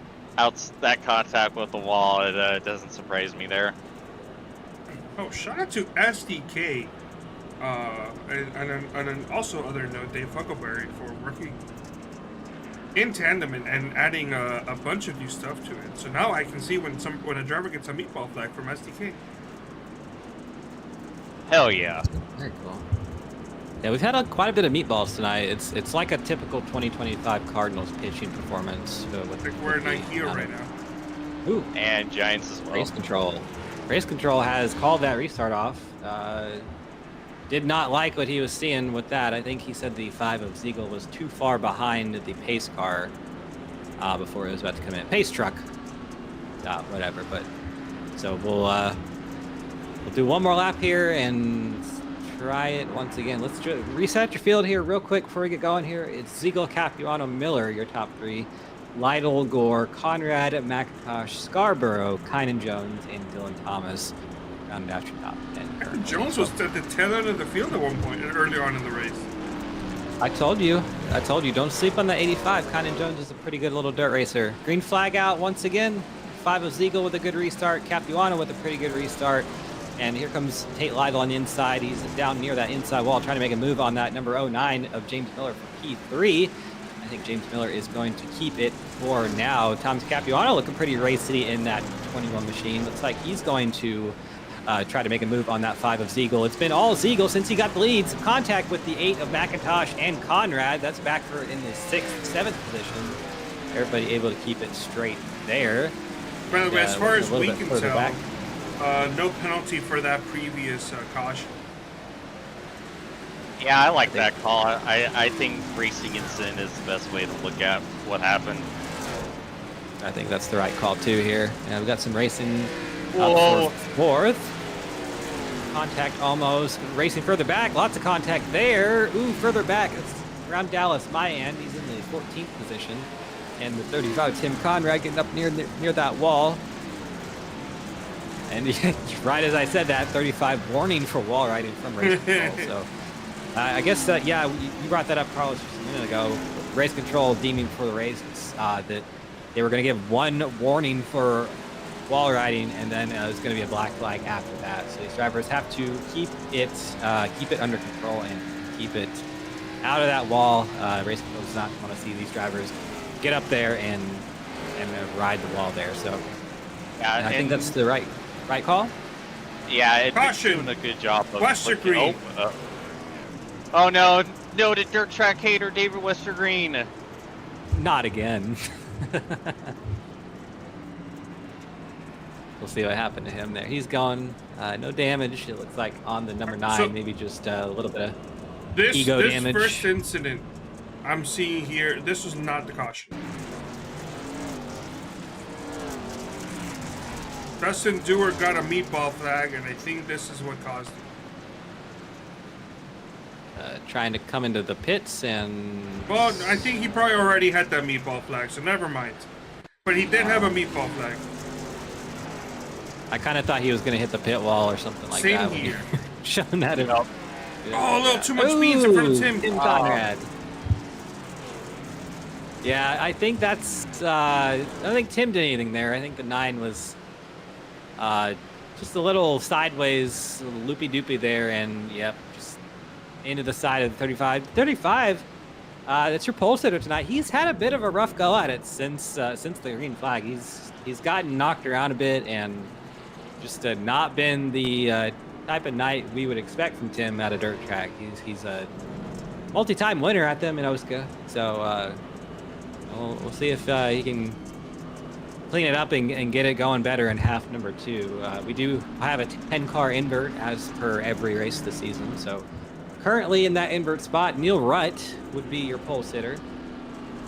Speaker 2: contact with the wall, it doesn't surprise me there.
Speaker 3: Oh, shout out to SDK. And also other note, Dave Huckleberry for working in tandem and adding a bunch of new stuff to it. So now I can see when a driver gets a meatball flag from SDK.
Speaker 2: Hell yeah.
Speaker 1: Very cool. Yeah, we've had quite a bit of meatballs tonight. It's like a typical 2025 Cardinals pitching performance.
Speaker 3: Like we're in IKEA right now.
Speaker 1: Ooh,
Speaker 2: And Giants as well.
Speaker 1: race control. Race control has called that restart off. Did not like what he was seeing with that. I think he said the 5 of Ziegel was too far behind the pace car before it was about to come in. Pace truck. Whatever, but so we'll do one more lap here and try it once again. Let's reset your field here real quick before we get going here. It's Ziegel, Capuano, Miller, your top 3. Lytle, Gore, Conrad, McIntosh, Scarborough, Kynan Jones, and Dylan Thomas. Round out your top 10.
Speaker 3: Aaron Jones was at the tail end of the field at one point earlier on in the race.
Speaker 1: I told you, don't sleep on the 85. Kynan Jones is a pretty good little dirt racer. Green flag out once again. 5 of Ziegel with a good restart. Capuano with a pretty good restart. And here comes Tate Lytle on the inside. He's down near that inside wall trying to make a move on that number 09 of James Miller for P3. I think James Miller is going to keep it for now. Thomas Capuano looking pretty racy in that 21 machine. Looks like he's going to try to make a move on that 5 of Ziegel. It's been all Ziegel since he got the lead. Some contact with the 8 of McIntosh and Conrad. That's back for in the 6th, 7th position. Everybody able to keep it straight there.
Speaker 3: By the way, as far as we can tell,
Speaker 1: back.
Speaker 3: No penalty for that previous caution.
Speaker 2: Yeah, I like that call. I think racing incident is the best way to look at what happened.
Speaker 1: I think that's the right call too here. And we've got some racing
Speaker 2: Whoa.
Speaker 1: up for 4th. Contact almost. Racing further back. Lots of contact there. Ooh, further back. It's around Dallas Mayan. He's in the 14th position. And the 35, Tim Conrad, getting up near that wall. And right as I said that, 35 warning for wall riding from race control. So I guess, yeah, you brought that up, Carlos, just a minute ago. Race control deeming for the race that they were going to give one warning for wall riding, and then it was going to be a black flag after that. So these drivers have to keep it under control and keep it out of that wall. Race control does not want to see these drivers get up there and ride the wall there. So
Speaker 2: Yeah,
Speaker 1: I think that's the right call.
Speaker 2: Yeah, it's
Speaker 3: Caution.
Speaker 2: doing a good job of
Speaker 3: Westergreen.
Speaker 2: Oh no, noted dirt track hater David Westergreen.
Speaker 1: Not again. We'll see what happened to him there. He's gone. No damage. It looks like on the number 9,
Speaker 3: So-
Speaker 1: maybe just a little bit of
Speaker 3: This
Speaker 1: damage.
Speaker 3: first incident I'm seeing here, this was not the caution. Dustin Dewar got a meatball flag, and I think this is what caused it.
Speaker 1: trying to come into the pits and...
Speaker 3: Well, I think he probably already had that meatball flag, so never mind. But he did have a meatball flag.
Speaker 1: I kind of thought he was going to hit the pit wall or something like
Speaker 3: Same
Speaker 1: that. When
Speaker 3: here.
Speaker 1: you showing that it up.
Speaker 3: Oh, a little too much speed in front of Tim.
Speaker 1: Tim Conrad. Yeah, I think that's... I don't think Tim did anything there. I think the 9 was just a little sideways, a little loopy-doopy there, and yep, just into the side of the 35. 35, that's your pole sitter tonight. He's had a bit of a rough go at it since the green flag. He's gotten knocked around a bit and just not been the type of night we would expect from Tim at a dirt track. He's a multi-time winner at them in OSCA, so we'll see if he can clean it up and get it going better in half number 2. We do have a 10-car invert as per every race this season, so currently in that invert spot, Neil Rutt would be your pole sitter,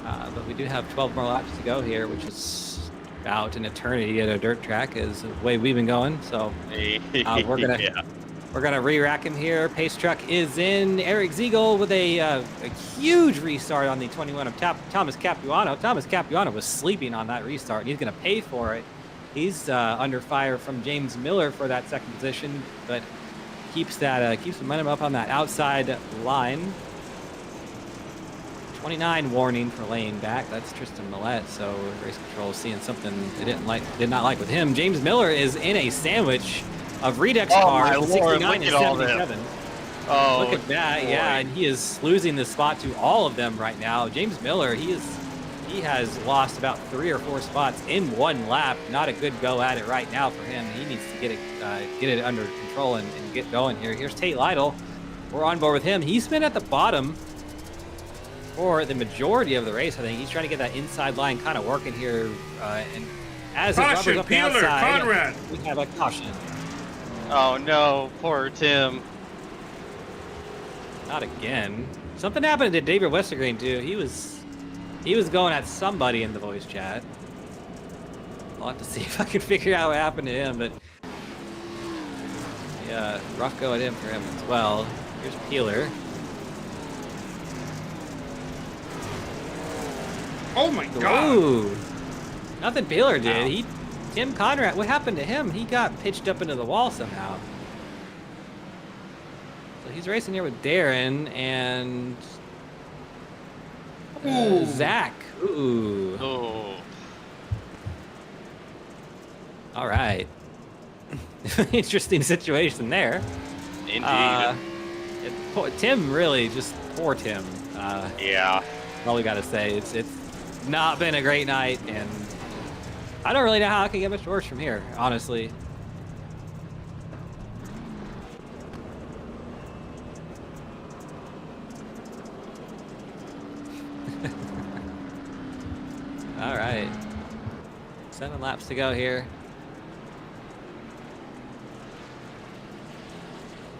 Speaker 1: but we do have 12 more laps to go here, which is about an eternity at a dirt track is the way we've been going. So we're gonna re-rack him here. Pace truck is in. Eric Ziegel with a huge restart on the 21 of Thomas Capuano. Thomas Capuano was sleeping on that restart, and he's gonna pay for it. He's under fire from James Miller for that 2nd position, but keeps the momentum up on that outside line. 29 warning for laying back. That's Tristan Millette. So race control is seeing something they did not like with him. James Miller is in a sandwich of Redux cars, 69 and 77.
Speaker 2: Oh,
Speaker 1: look at that, boy. Yeah, and he is losing the spot to all of them right now. James Miller, he is He has lost about 3 or 4 spots in one lap. Not a good go at it right now for him. He needs to get it under control and get going here. Here's Tate Lytle. We're on board with him. He's been at the bottom for the majority of the race. I think he's trying to get that inside line kind of working here. And as it rubbers up the outside,
Speaker 3: Conrad.
Speaker 1: we have a caution.
Speaker 2: Oh no, poor Tim.
Speaker 1: Not again. Something happened to David Westergreen too. He was going at somebody in the voice chat. I'll have to see if I can figure out what happened to him, but yeah, rough go at him for him as well. Here's Peeler.
Speaker 3: Oh my god.
Speaker 1: Ooh. Nothing Peeler did. Tim Conrad, what happened to him? He got pitched up into the wall somehow. So he's racing here with Darren and Zach. Ooh.
Speaker 2: Oh.
Speaker 1: All right. Interesting situation there.
Speaker 2: Indeed.
Speaker 1: Tim really, just poor Tim.
Speaker 2: Yeah.
Speaker 1: All we gotta say, it's not been a great night, and I don't really know how it can get much worse from here, honestly. All right. 7 laps to go here.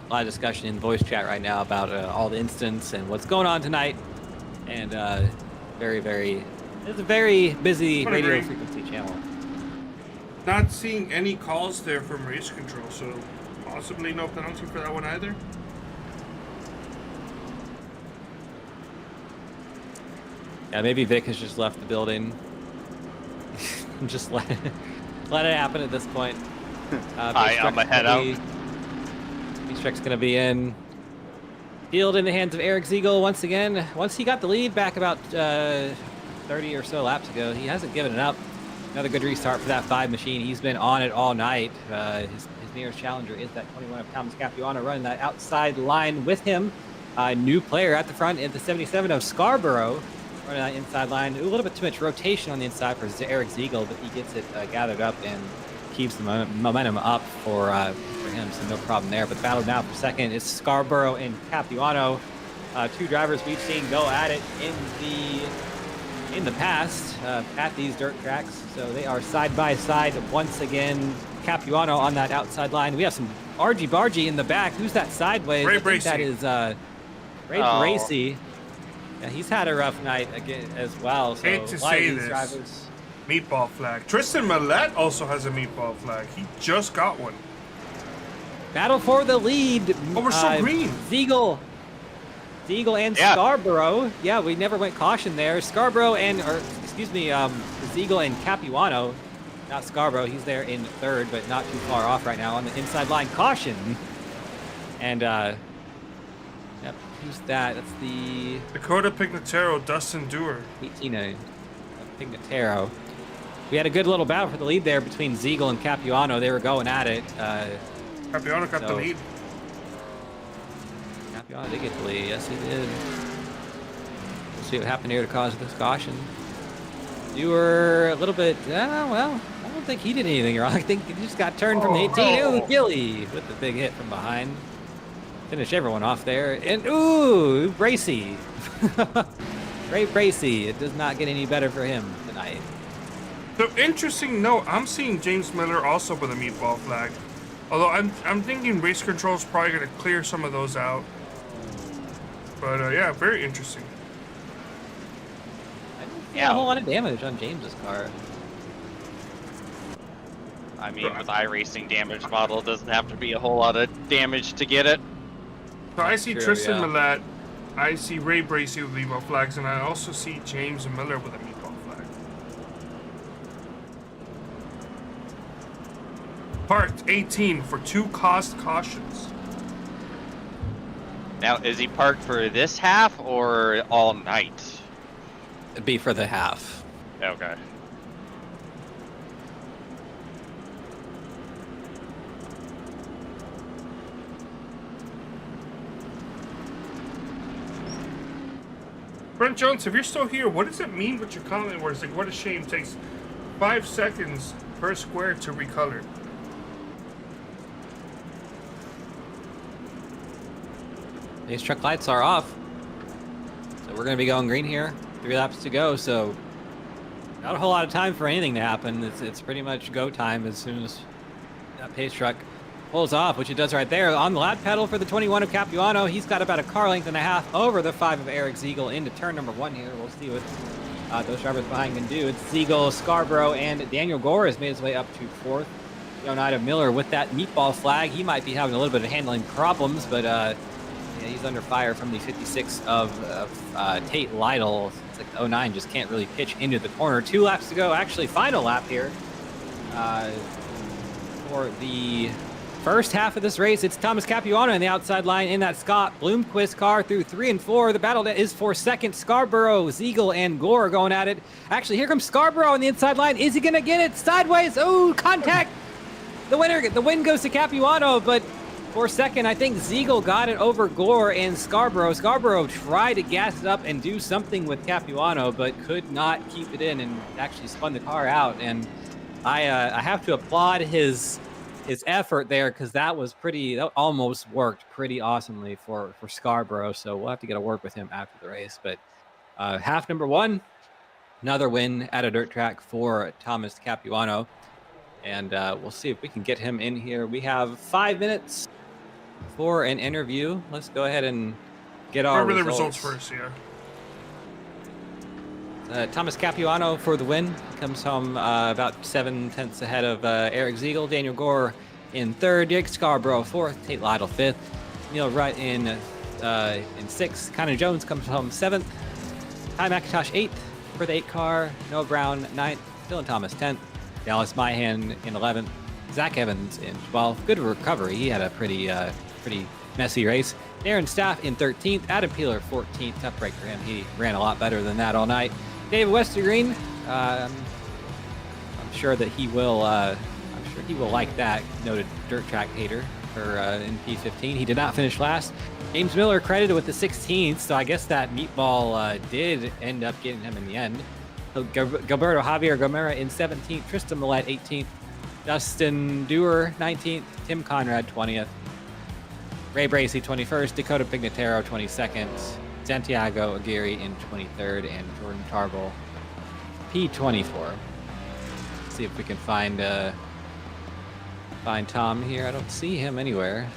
Speaker 1: A lot of discussion in voice chat right now about all the incidents and what's going on tonight. And it's a very busy radio frequency channel.
Speaker 3: Not seeing any calls there from race control, so possibly no penalty for that one either.
Speaker 1: Yeah, maybe Vic has just left the building. Just let it happen at this point.
Speaker 2: I'm head out.
Speaker 1: B-Strek's going to be in. Field in the hands of Eric Ziegel once again. Once he got the lead back about 30 or so laps ago, he hasn't given it up. Another good restart for that 5 machine. He's been on it all night. His nearest challenger is that 21 of Thomas Capuano running that outside line with him. New player at the front in the 77 of Scarborough running that inside line. A little bit too much rotation on the inside for Eric Ziegel, but he gets it gathered up and keeps the momentum up for him, so no problem there. But the battle now for second is Scarborough and Capuano. 2 drivers we've seen go at it in the past at these dirt tracks, so they are side by side once again. Capuano on that outside line. We have some argy-bargy in the back. Who's that sideways?
Speaker 3: Ray
Speaker 1: I think that
Speaker 3: Bracey.
Speaker 1: is Ray Bracey. Yeah, he's had a rough night again as well. So
Speaker 3: Hate to
Speaker 1: a lot of
Speaker 3: say
Speaker 1: these
Speaker 3: this.
Speaker 1: drivers.
Speaker 3: Meatball flag. Tristan Millette also has a meatball flag. He just got one.
Speaker 1: Battle for the lead.
Speaker 3: Oh, we're so green.
Speaker 1: Ziegel and Scarborough. Yeah, we never went caution there. Ziegel and Capuano. Not Scarborough. He's there in third, but not too far off right now on the inside line. Caution. And yep, who's that? That's the
Speaker 3: Dakota Pignataro, Dustin Dewar.
Speaker 1: 18 Pignataro. We had a good little battle for the lead there between Ziegel and Capuano. They were going at it.
Speaker 3: Capuano got the lead.
Speaker 1: Capuano did get the lead. Yes, he did. We'll see what happened here to cause this caution. You were a little bit, well, I don't think he did anything wrong. I think he just got turned from the 18. Ooh, Gilly with the big hit from behind. Finish everyone off there. And, ooh, Bracey. Ray Bracey. It does not get any better for him tonight.
Speaker 3: So interesting note, I'm seeing James Miller also with a meatball flag. Although I'm thinking race control is probably going to clear some of those out. But yeah, very interesting.
Speaker 1: I didn't see a whole lot of damage on James's car.
Speaker 2: I mean, with iRacing damage model, it doesn't have to be a whole lot of damage to get it.
Speaker 3: So I see
Speaker 1: True,
Speaker 3: Tristan
Speaker 1: yeah.
Speaker 3: Millette, I see Ray Bracey with meatball flags, and I also see James Miller with a meatball flag. Parked 18 for 2 caused cautions.
Speaker 2: Now, is he parked for this half or all night?
Speaker 1: It'd be for the half.
Speaker 2: Okay.
Speaker 3: Brent Jones, if you're still here, what does it mean with your comment where it's like, what a shame, takes 5 seconds per square to recolor?
Speaker 1: These truck lights are off. So we're going to be going green here. 3 laps to go, so not a whole lot of time for anything to happen. It's pretty much go time as soon as that pace truck pulls off, which it does right there. On the lap pedal for the 21 of Capuano. He's got about a car length and a half over the 5 of Eric Ziegel into turn number 1 here. We'll see what those drivers behind can do. It's Ziegel, Scarborough, and Daniel Gore has made his way up to 4th. Leonida Miller with that meatball flag. He might be having a little bit of handling problems, but yeah, he's under fire from the 56 of Tate Lytle. It's like the 09 just can't really pitch into the corner. 2 laps to go. Actually, final lap here for the first half of this race. It's Thomas Capuano on the outside line in that Scott Bloomquist car through 3 and 4. The battle is for second. Scarborough, Ziegel, and Gore going at it. Actually, here comes Scarborough on the inside line. Is he going to get it? Sideways. Oh, contact. The win goes to Capuano, but for second, I think Ziegel got it over Gore and Scarborough. Scarborough tried to gas it up and do something with Capuano, but could not keep it in and actually spun the car out. And I have to applaud his effort there, because that almost worked pretty awesomely for Scarborough. So we'll have to get a word with him after the race. But half number 1, another win at a dirt track for Thomas Capuano. And we'll see if we can get him in here. We have 5 minutes for an interview. Let's go ahead and get our
Speaker 3: Remember
Speaker 1: results.
Speaker 3: the results first, yeah.
Speaker 1: Thomas Capuano for the win. Comes home about 7 tenths ahead of Eric Ziegel. Daniel Gore in 3rd. Jake Scarborough 4th. Tate Lytle 5th. Neil Rutt in 6th. Connor Jones comes home 7th. Ty McIntosh 8th for the 8 car. Noah Brown 9th. Dylan Thomas 10th. Dallas Myhan in 11th. Zach Evans in 12th. Good recovery. He had a pretty messy race. Darren Staff in 13th. Adam Peeler 14th. Tough break for him. He ran a lot better than that all night. David Westergreen, I'm sure that he will. I'm sure he will like that. Noted dirt track hater for in P15. He did not finish last. James Miller credited with the 16th, so I guess that meatball did end up getting him in the end. So Gilberto Javier Gomera in 17th. Tristan Millette 18th. Dustin Dewar 19th. Tim Conrad 20th. Ray Bracey 21st. Dakota Pignataro 22nd. Santiago Aguirre in 23rd, and Jordan Tarble P24. Let's see if we can find Tom here. I don't see him anywhere.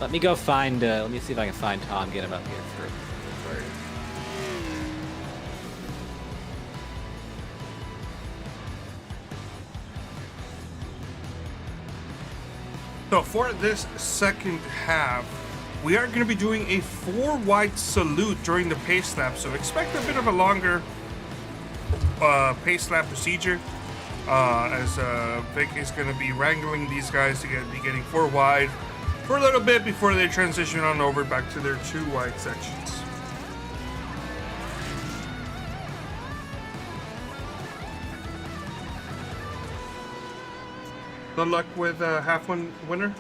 Speaker 1: Let me go find. Let me see if I can find Tom. Get him up here for.
Speaker 3: So for this second half, we are going to be doing a 4-wide salute during the pace lap. So expect a bit of a longer pace lap procedure, as Vic is going to be wrangling these guys to be getting 4 wide for a little bit before they transition on over back to their 2 wide sections. Good luck with half one winner.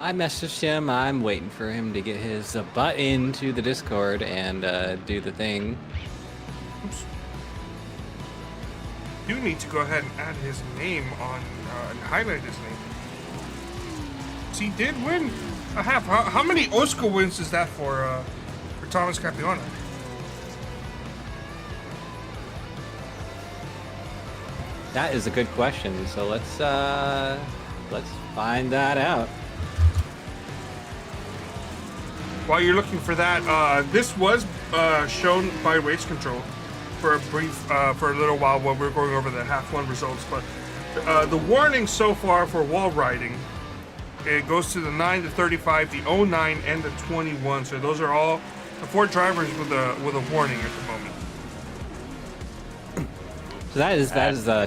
Speaker 1: I messaged him. I'm waiting for him to get his butt into the Discord and do the thing.
Speaker 3: Oops. You need to go ahead and add his name on and highlight his name. He did win a half. How many OSCA wins is that for Thomas Capuano?
Speaker 1: That is a good question. So let's find that out.
Speaker 3: While you're looking for that, this was shown by Race Control for a little while while we were going over the half one results. But the warning so far for wall riding, it goes to the 9, the 35, the 09, and the 21. So those are all the 4 drivers with a warning at the moment.
Speaker 1: So that is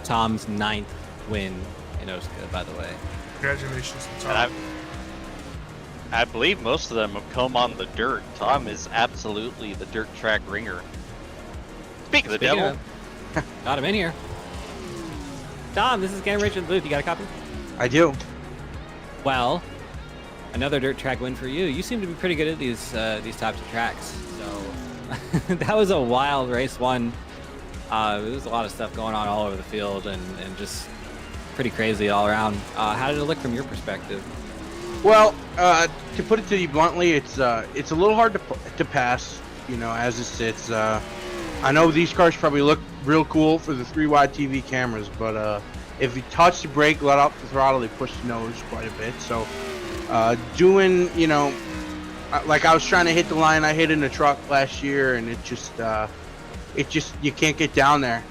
Speaker 1: Tom's 9th win in OSCA, by the way.
Speaker 3: Congratulations, Tom.
Speaker 2: And I believe most of them have come on the dirt. Tom is absolutely the dirt track ringer. Speak of the devil.
Speaker 1: Got him in here. Tom, this is Cam Rich in the booth. You got a copy?
Speaker 4: I do.
Speaker 1: Well, Another dirt track win for you. You seem to be pretty good at these types of tracks. So that was a wild race one. There was a lot of stuff going on all over the field and just pretty crazy all around. How did it look from your perspective?
Speaker 4: Well, to put it to you bluntly, it's a little hard to pass, as it sits. I know these cars probably look real cool for the 3-wide TV cameras, but if you touch the brake, let off the throttle, they push the nose quite a bit. So doing, like I was trying to hit the line I hit in the truck last year, and it just you can't get down there.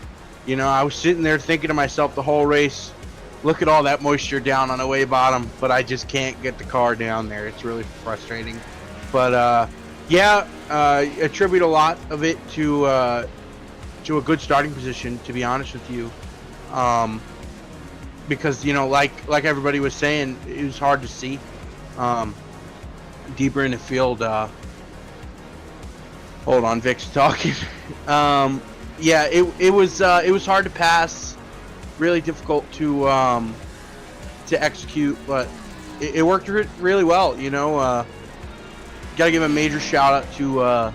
Speaker 4: I was sitting there thinking to myself the whole race, look at all that moisture down on the way bottom, but I just can't get the car down there. It's really frustrating. But yeah, attribute a lot of it to a good starting position, to be honest with you. Because like everybody was saying, it was hard to see deeper in the field. Hold on, Vic's talking. Yeah, it was hard to pass, really difficult to execute, but it worked really well. Gotta give a major shout out to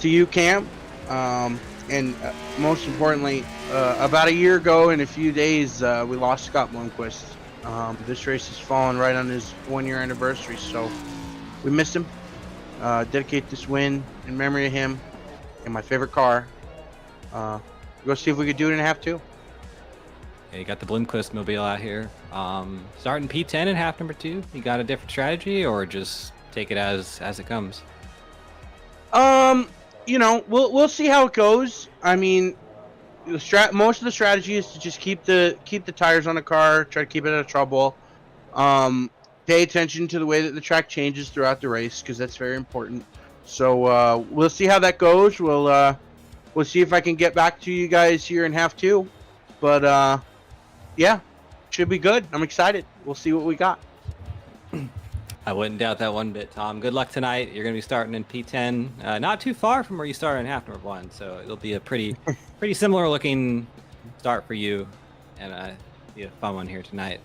Speaker 4: you, Cam, and most importantly, about a year ago in a few days, we lost Scott Blomqvist. This race has fallen right on his 1-year anniversary, so we missed him. Dedicate this win in memory of him and my favorite car. Go see if we could do it in half two.
Speaker 1: Yeah, you got the Bloomquist mobile out here. Starting P10 in half number 2. You got a different strategy, or just take it as it comes?
Speaker 4: We'll see how it goes. I mean, most of the strategy is to just keep the tires on the car, try to keep it out of trouble. Pay attention to the way that the track changes throughout the race, because that's very important. So we'll see how that goes. We'll see if I can get back to you guys here in half 2. But yeah, should be good. I'm excited. We'll see what we got.
Speaker 1: I wouldn't doubt that one bit, Tom. Good luck tonight. You're going to be starting in P10, not too far from where you started in half number 1, so it'll be a pretty similar looking start for you, and be a fun one here tonight.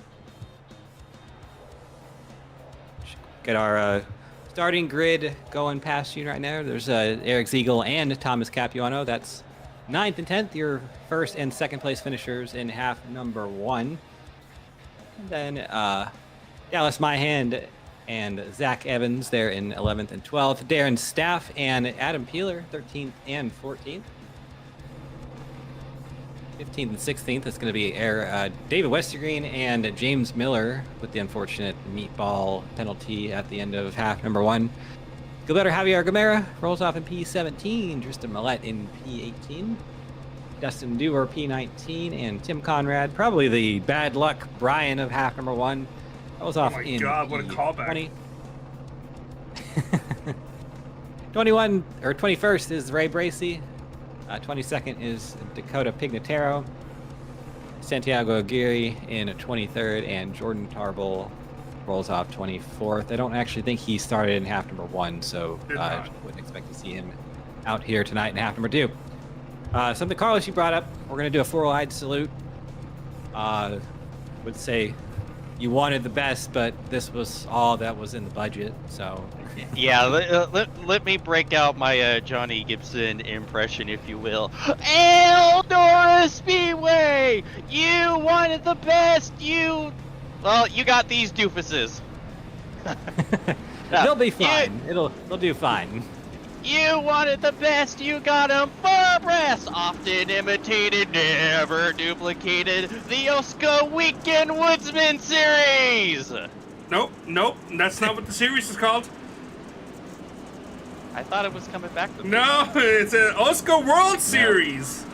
Speaker 1: Get our starting grid going past you right now. There's Eric Ziegel and Thomas Capuano. That's 9th and 10th, your first and second place finishers in half number 1. And then Dallas Myhand and Zach Evans there in 11th and 12th. Darren Staff and Adam Peeler, 13th and 14th. 15th and 16th, it's going to be David Westergreen and James Miller with the unfortunate meatball penalty at the end of half number 1. Gilberto Javier Gamera rolls off in P17, Tristan Millette in P18, Dustin Dewar P19, and Tim Conrad, probably the bad luck Brian of half number 1, rolls off in
Speaker 3: God, what a callback.
Speaker 1: 20. 21 or 21st is Ray Bracey. 22nd is Dakota Pignataro, Santiago Aguirre in 23rd, and Jordan Tarbell rolls off 24th. I don't actually think he started in half number 1, so I wouldn't expect to see him out here tonight in half number 2. Something, Carlos, you brought up. We're going to do a 4-wide salute. Would say you wanted the best, but this was all that was in the budget, so...
Speaker 2: Yeah, let me break out my Johnny Gibson impression, if you will. Eldora Speedway! You wanted the best, Well, you got these doofuses.
Speaker 1: They'll be fine. They'll do fine.
Speaker 2: You wanted the best, you got them far abreast. Often imitated, never duplicated. The OSCA Weekend Woodsman Series!
Speaker 3: Nope, that's not what the series is called.
Speaker 2: I thought it was coming back to me.
Speaker 3: No, it's an OSCA World Series.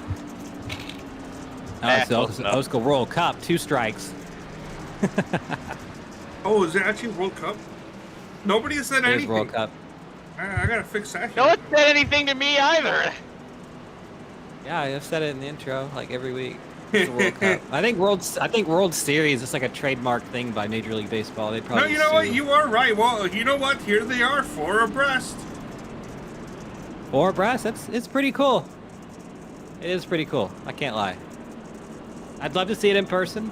Speaker 1: No, it's the OSCA World Cup, 2 strikes.
Speaker 3: Oh, is it actually World Cup? Nobody has said anything.
Speaker 1: World Cup.
Speaker 3: I gotta fix that.
Speaker 2: No one said anything to me either.
Speaker 1: Yeah, I've said it in the intro like every week. It's the World Cup. I think World Series is like a trademark thing by Major League Baseball. They probably
Speaker 3: No, you know what? You are right. Well, you know what? Here they are, 4 abreast.
Speaker 1: 4 abreast. It's pretty cool. It is pretty cool. I can't lie. I'd love to see it in person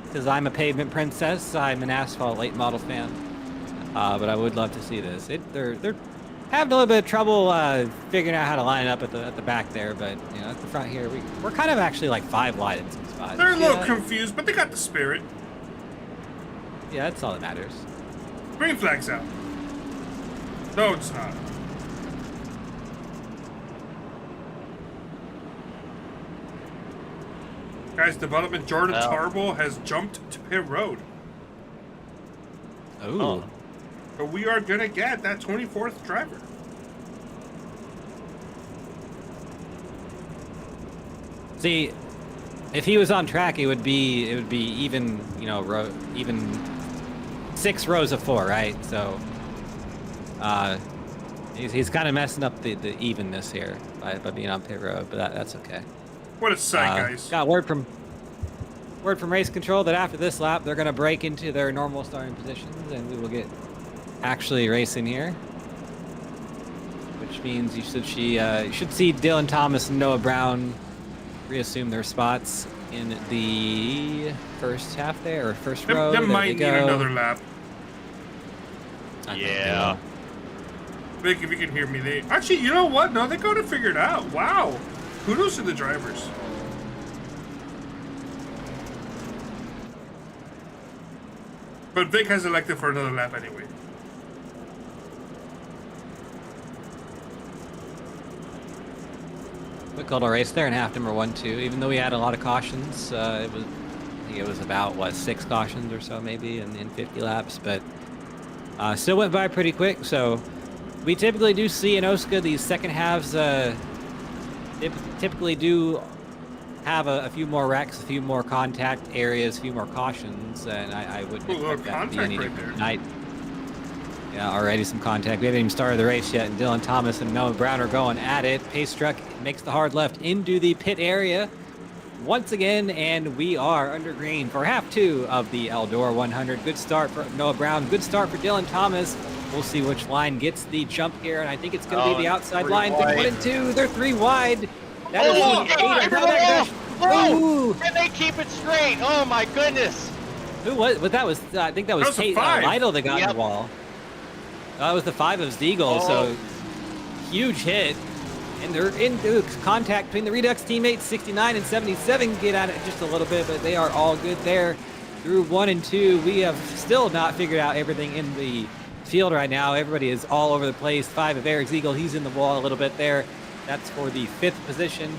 Speaker 1: because I'm a pavement princess. I'm an asphalt late model fan. but I would love to see this. They're having a little bit of trouble figuring out how to line up at the back there, but you know, at the front here, we're kind of actually like 5 wide in some spots.
Speaker 3: They're a little confused, but they got the spirit.
Speaker 1: Yeah, that's all that matters.
Speaker 3: Green flag's out. No, it's not. Guys, development Jordan Tarble has jumped to pit road.
Speaker 1: Oh.
Speaker 3: So we are gonna get that 24th driver.
Speaker 1: See, if he was on track, it would be even, you know, even 6 rows of 4, right? So, he's kind of messing up the evenness here by being on pit road, but that's okay.
Speaker 3: What a sight, guys!
Speaker 1: Got word from race control that after this lap they're gonna break into their normal starting positions, and we will get actually racing here. Which means you should see Dylan Thomas and Noah Brown reassume their spots in the first half there, or first row.
Speaker 3: They might need another lap.
Speaker 2: Yeah.
Speaker 3: Vic, if you can hear me, they actually, you know what? No, they got it figured out. Wow. Kudos to the drivers. But Vic has elected for another lap anyway.
Speaker 1: Quick little race there in half number 1-2. Even though we had a lot of cautions, I think it was about what, 6 cautions or so maybe in 50 laps, but still went by pretty quick. So we typically do see in OSCA these second halves typically do have a few more wrecks, a few more contact areas, a few more cautions, and I wouldn't expect that to be any different tonight. Yeah, already some contact. We haven't even started the race yet, and Dylan Thomas and Noah Brown are going at it. Pace truck makes the hard left into the pit area once again, and we are under green for half 2 of the Eldora 100. Good start for Noah Brown. Good start for Dylan Thomas. We'll see which line gets the jump here, and I think it's going to be the outside line. 1 and 2. They're 3 wide. That is
Speaker 2: Can they keep it straight? Oh my goodness!
Speaker 1: Who was? But that was. I think that was Tate Lytle that got in the wall. That was the 5 of Ziegel. So huge hit, and they're into contact between the Redux teammates. 69 and 77 get at it just a little bit, but they are all good there. Through 1 and 2, we have still not figured out everything in the field right now. Everybody is all over the place. 5 of Eric Ziegel. He's in the wall a little bit there. That's for the 5th position.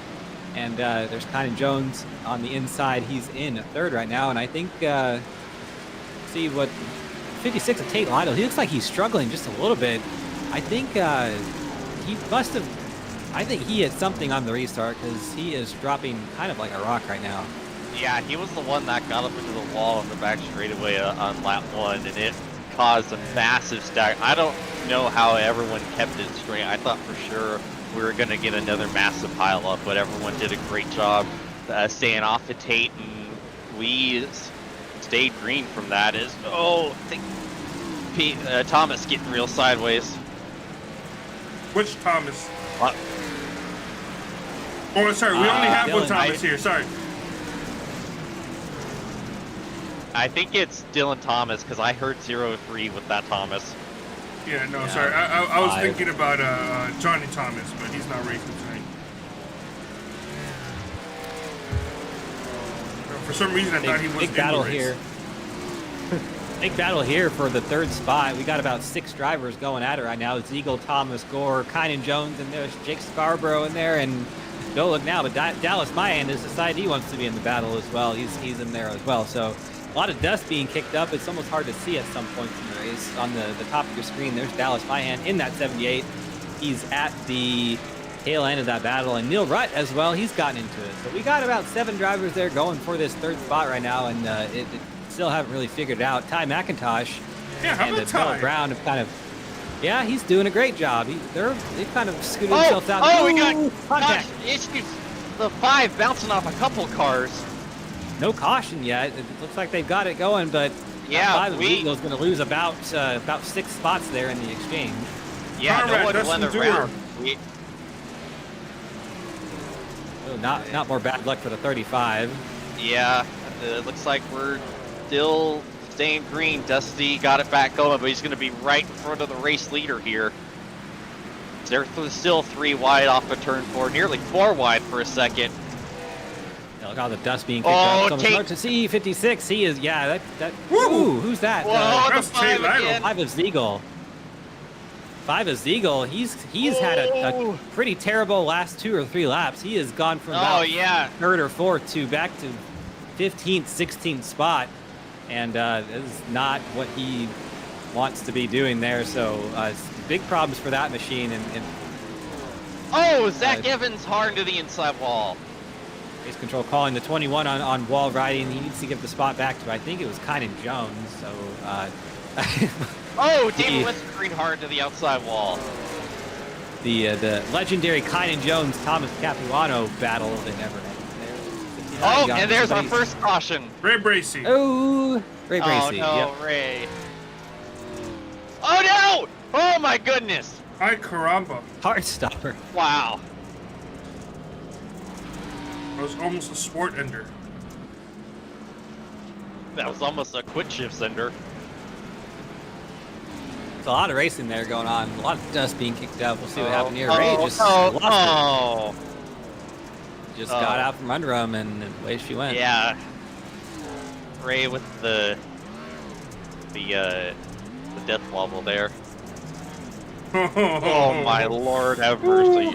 Speaker 1: And there's Kynan Jones on the inside. He's in 3rd right now. And I think, see what, 56 of Tate Lytle. He looks like he's struggling just a little bit. I think he must have, I think he hit something on the restart because he is dropping kind of like a rock right now.
Speaker 2: Yeah, he was the one that got up into the wall on the back straightaway on lap 1, and it caused a massive stack. I don't know how everyone kept it straight. I thought for sure we were going to get another massive pileup, but everyone did a great job staying off of Tate, and we stayed green from that. I think Thomas getting real sideways.
Speaker 3: Which Thomas?
Speaker 2: What?
Speaker 3: Oh, sorry, we only have
Speaker 1: Dylan,
Speaker 3: one Thomas here, sorry.
Speaker 2: I think it's Dylan Thomas, because I heard 0-3 with that Thomas.
Speaker 3: Yeah, no,
Speaker 1: Yeah,
Speaker 3: sorry. I was
Speaker 1: 5.
Speaker 3: thinking about Johnny Thomas, but he's not racing tonight. For some reason, I thought he was
Speaker 1: big
Speaker 3: in
Speaker 1: battle
Speaker 3: the race.
Speaker 1: here. Big battle here for the 3rd spot. We got about 6 drivers going at it right now. Ziegel, Thomas, Gore, Kynan Jones, and there's Jake Scarborough in there. And don't look now, but Dallas Mayan has decided he wants to be in the battle as well. He's in there as well. So a lot of dust being kicked up. It's almost hard to see at some points in the race. On the top of your screen, there's Dallas Mayan in that 78. He's at the tail end of that battle, and Neil Rutt as well. He's gotten into it. So we got about 7 drivers there going for this 3rd spot right now, and it still haven't really figured it out. Ty McIntosh and Noah Brown have kind of, yeah, he's doing a great job. They've kind of scooted themselves out.
Speaker 2: Oh, we got contact issues. The 5 bouncing off a couple cars.
Speaker 1: No caution yet. It looks like they've got it going, but
Speaker 2: yeah,
Speaker 1: 5 of Eagles going to lose about 6 spots there in the exchange.
Speaker 2: Yeah, no one went around.
Speaker 1: Not more bad luck for the 35.
Speaker 2: Yeah, it looks like we're still staying green. Dusty got it back going, but he's going to be right in front of the race leader here. They're still 3 wide off of turn 4, nearly 4 wide for a second.
Speaker 1: Yeah, look at all the dust being kicked up. So
Speaker 2: Tate.
Speaker 1: much to see 56. He is, yeah, that.
Speaker 3: Woo!
Speaker 1: Ooh, who's that?
Speaker 2: Whoa, the
Speaker 3: that's Tate
Speaker 2: 5
Speaker 3: Lytle.
Speaker 2: again.
Speaker 1: 5 of Ziegel. 5 of Ziegel. He's had a pretty terrible last 2 or 3 laps. He has gone from about
Speaker 2: yeah.
Speaker 1: 3rd or 4th to back to 15th, 16th spot, and this is not what he wants to be doing there. So it's big problems for that machine. And
Speaker 2: Oh, Zach Evans hard to the inside wall.
Speaker 1: race control calling the 21 on wall riding. He needs to give the spot back to, I think it was Kynan Jones. So.
Speaker 2: Oh, David Westergreen hard to the outside wall.
Speaker 1: The legendary Kynan Jones Thomas Capuano battle that never ended there.
Speaker 2: Oh, and there's our first caution.
Speaker 3: Ray Bracey.
Speaker 1: Oh, Ray Bracey.
Speaker 2: Oh, no,
Speaker 1: Yep.
Speaker 2: Ray. Oh, no! Oh, my goodness.
Speaker 3: Ay caramba.
Speaker 1: Hard stopper.
Speaker 2: Wow.
Speaker 3: That was almost a sport ender.
Speaker 2: That was almost a quit shift sender.
Speaker 1: There's a lot of racing there going on. A lot of dust being kicked out. We'll see what happened here. Ray just lost it. Just got out from under him, and away she went.
Speaker 2: Yeah. Ray with the death wobble there. Oh my Lord, have mercy.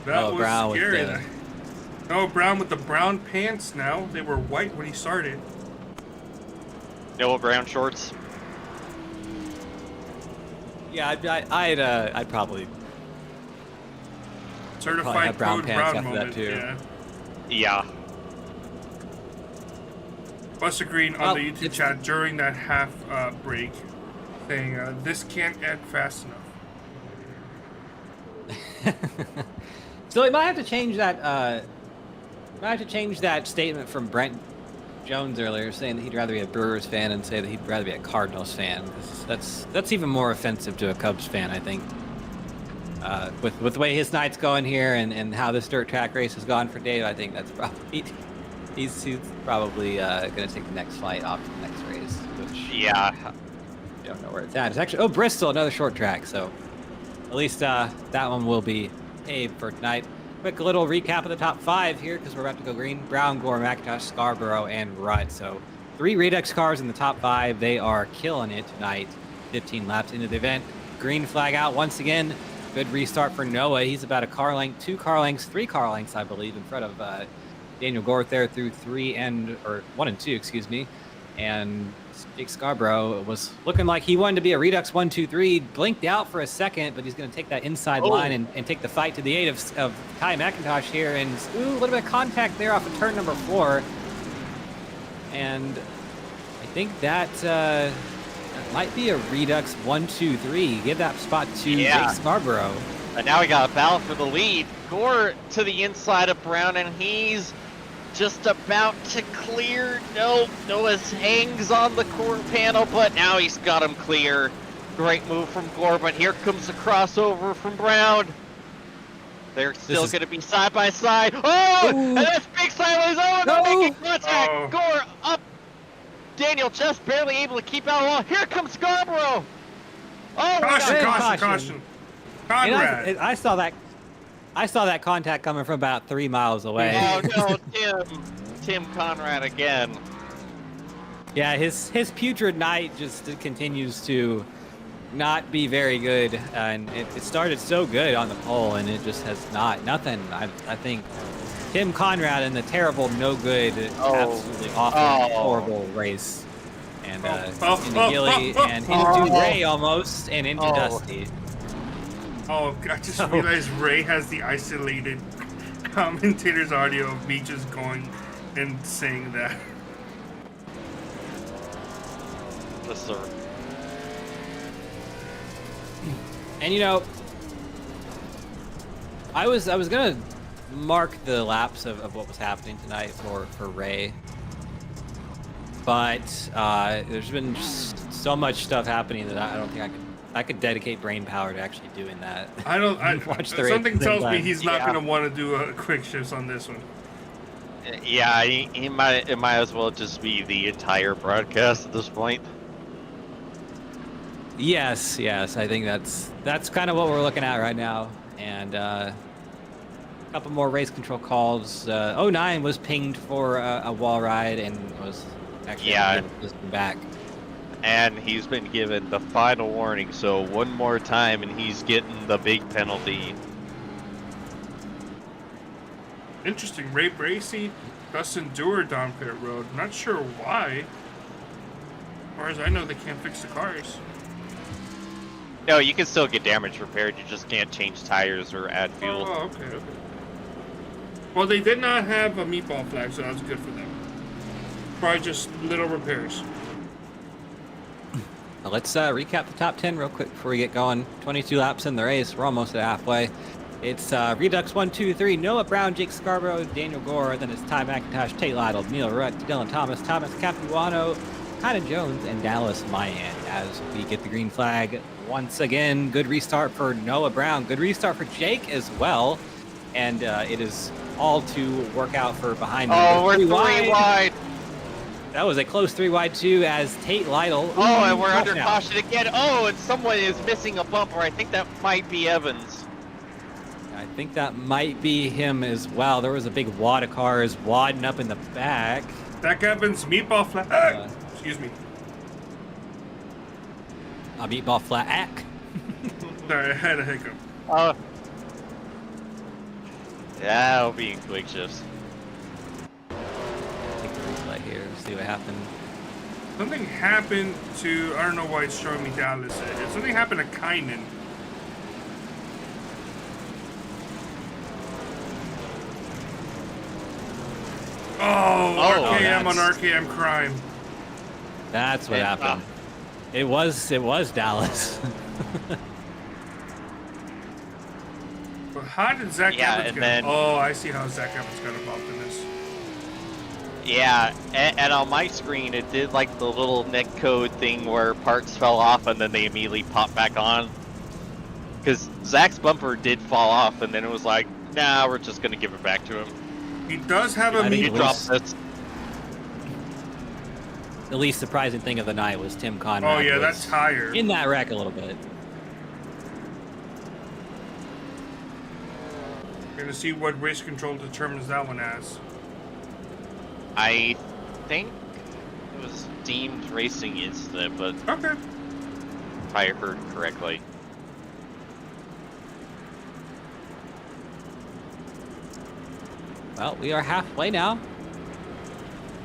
Speaker 3: That
Speaker 1: Oh,
Speaker 3: was
Speaker 1: Brown with
Speaker 3: scary.
Speaker 1: the-
Speaker 3: Oh, Brown with the brown pants now. They were white when he started.
Speaker 2: Noah Brown shorts.
Speaker 1: Yeah, I'd probably
Speaker 3: Certified
Speaker 1: have brown
Speaker 3: code
Speaker 1: pants
Speaker 3: brown
Speaker 1: after that,
Speaker 3: moment.
Speaker 1: too.
Speaker 3: Yeah.
Speaker 2: Yeah.
Speaker 3: Buster Green on
Speaker 1: Well,
Speaker 3: the YouTube
Speaker 1: it's-
Speaker 3: chat during that half break saying, this can't end fast enough.
Speaker 1: So it might have to change that. Might have to change that statement from Brent Jones earlier, saying that he'd rather be a Brewers fan and say that he'd rather be a Cardinals fan. That's even more offensive to a Cubs fan, I think. With the way his night's going here and how this dirt track race has gone for Dave, I think that's probably he's probably going to take the next flight off to the next race, which
Speaker 2: Yeah.
Speaker 1: I don't know where it's at. It's actually Bristol, another short track. So at least that one will be paved for tonight. Quick little recap of the top 5 here because we're about to go green. Brown, Gore, McIntosh, Scarborough, and Rudd. So 3 Redux cars in the top 5. They are killing it tonight. 15 laps into the event. Green flag out once again. Good restart for Noah. He's about a car length, 2 car lengths, 3 car lengths, I believe, in front of Daniel Gorth there through 1 and 2, excuse me. And Jake Scarborough was looking like he wanted to be a Redux 1, 2, 3. Blinked out for a second, but he's going to take that inside line and take the fight to the aid of Kai McIntosh here. And ooh, a little bit of contact there off of turn number 4. And I think that might be a Redux 1, 2, 3. Give that spot to Jake Scarborough.
Speaker 2: And now we got a battle for the lead. Gore to the inside of Brown, and he's just about to clear. Nope, Noah hangs on the corner panel, but now he's got him clear. Great move from Gore, but here comes the crossover from Brown. They're still going to be side by side. Oh, and that's big sideways. Oh, no, making contact.
Speaker 3: Oh.
Speaker 2: Gore up. Daniel just barely able to keep out along. Here comes Scarborough. Oh,
Speaker 3: Caution. Conrad.
Speaker 1: And I saw that contact coming from about 3 miles away.
Speaker 2: Oh no, Tim Conrad again.
Speaker 1: Yeah, his putrid night just continues to not be very good, and it started so good on the pole, and it just has nothing. I think Tim Conrad in the terrible, no good, absolutely awful, horrible race, and into Gilly and into Ray almost, and into Dusty.
Speaker 3: Oh, I just realized Ray has the isolated commentator's audio of me just going and saying that.
Speaker 2: Yes, sir.
Speaker 1: And you know, I was gonna mark the laps of what was happening tonight for Ray, but there's been just so much stuff happening that I don't think I could dedicate brain power to actually doing that.
Speaker 3: I
Speaker 1: Watch the race
Speaker 3: something
Speaker 1: at the same
Speaker 3: tells me
Speaker 1: time.
Speaker 3: he's not going to want to do quick shifts on this one.
Speaker 2: Yeah, it might as well just be the entire broadcast at this point.
Speaker 1: Yes, I think that's kind of what we're looking at right now. And a couple more race control calls. 09 was pinged for a wall ride and was actually back.
Speaker 2: And he's been given the final warning, so one more time and he's getting the big penalty.
Speaker 3: Interesting. Ray Bracey, Dustin Dewar down pit road. Not sure why. As far as I know, they can't fix the cars.
Speaker 2: No, you can still get damage repaired. You just can't change tires or add fuel.
Speaker 3: Oh, okay. Well, they did not have a meatball flag, so that was good for them. Probably just little repairs.
Speaker 1: Let's recap the top 10 real quick before we get going. 22 laps in the race. We're almost at halfway. It's Redux 1, 2, 3. Noah Brown, Jake Scarborough, Daniel Gore. Then it's Ty McIntosh, Tate Lytle, Neil Rutt, Dylan Thomas, Capuano, Kyna Jones, and Dallas Mayan. As we get the green flag once again. Good restart for Noah Brown. Good restart for Jake as well. And it is all to work out for behind.
Speaker 2: Oh, we're 3 wide.
Speaker 1: That was a close 3 wide too as Tate Lytle.
Speaker 2: Oh, and we're under caution again. Oh, and someone is missing a bumper. I think that might be Evans.
Speaker 1: I think that might be him as well. There was a big wad of cars wadding up in the back.
Speaker 3: Zach Evans, meatball flag. Excuse me.
Speaker 1: A meatball flat.
Speaker 3: Sorry, I had a hiccup.
Speaker 2: Yeah, I'll be in quick shifts.
Speaker 1: Take the replay here, see what happened.
Speaker 3: Something happened to, I don't know why it's showing me Dallas. Something happened to Kynan. Oh, RKM on RKM crime.
Speaker 1: That's what happened. It was Dallas.
Speaker 3: But how did Zach Evans get? Oh, I see how Zach Evans got involved in this.
Speaker 2: Yeah, and on my screen it did like the little netcode thing where parts fell off and then they immediately popped back on. Because Zach's bumper did fall off and then it was like, nah, we're just gonna give it back to him.
Speaker 3: He does have a
Speaker 1: The least surprising thing of the night was Tim Conrad.
Speaker 3: Oh yeah, that's tire.
Speaker 1: In that wreck a little bit.
Speaker 3: We're gonna see what race control determines that one as.
Speaker 2: I think it was deemed racing incident, but
Speaker 3: okay.
Speaker 2: If I heard correctly.
Speaker 1: Well, we are halfway now.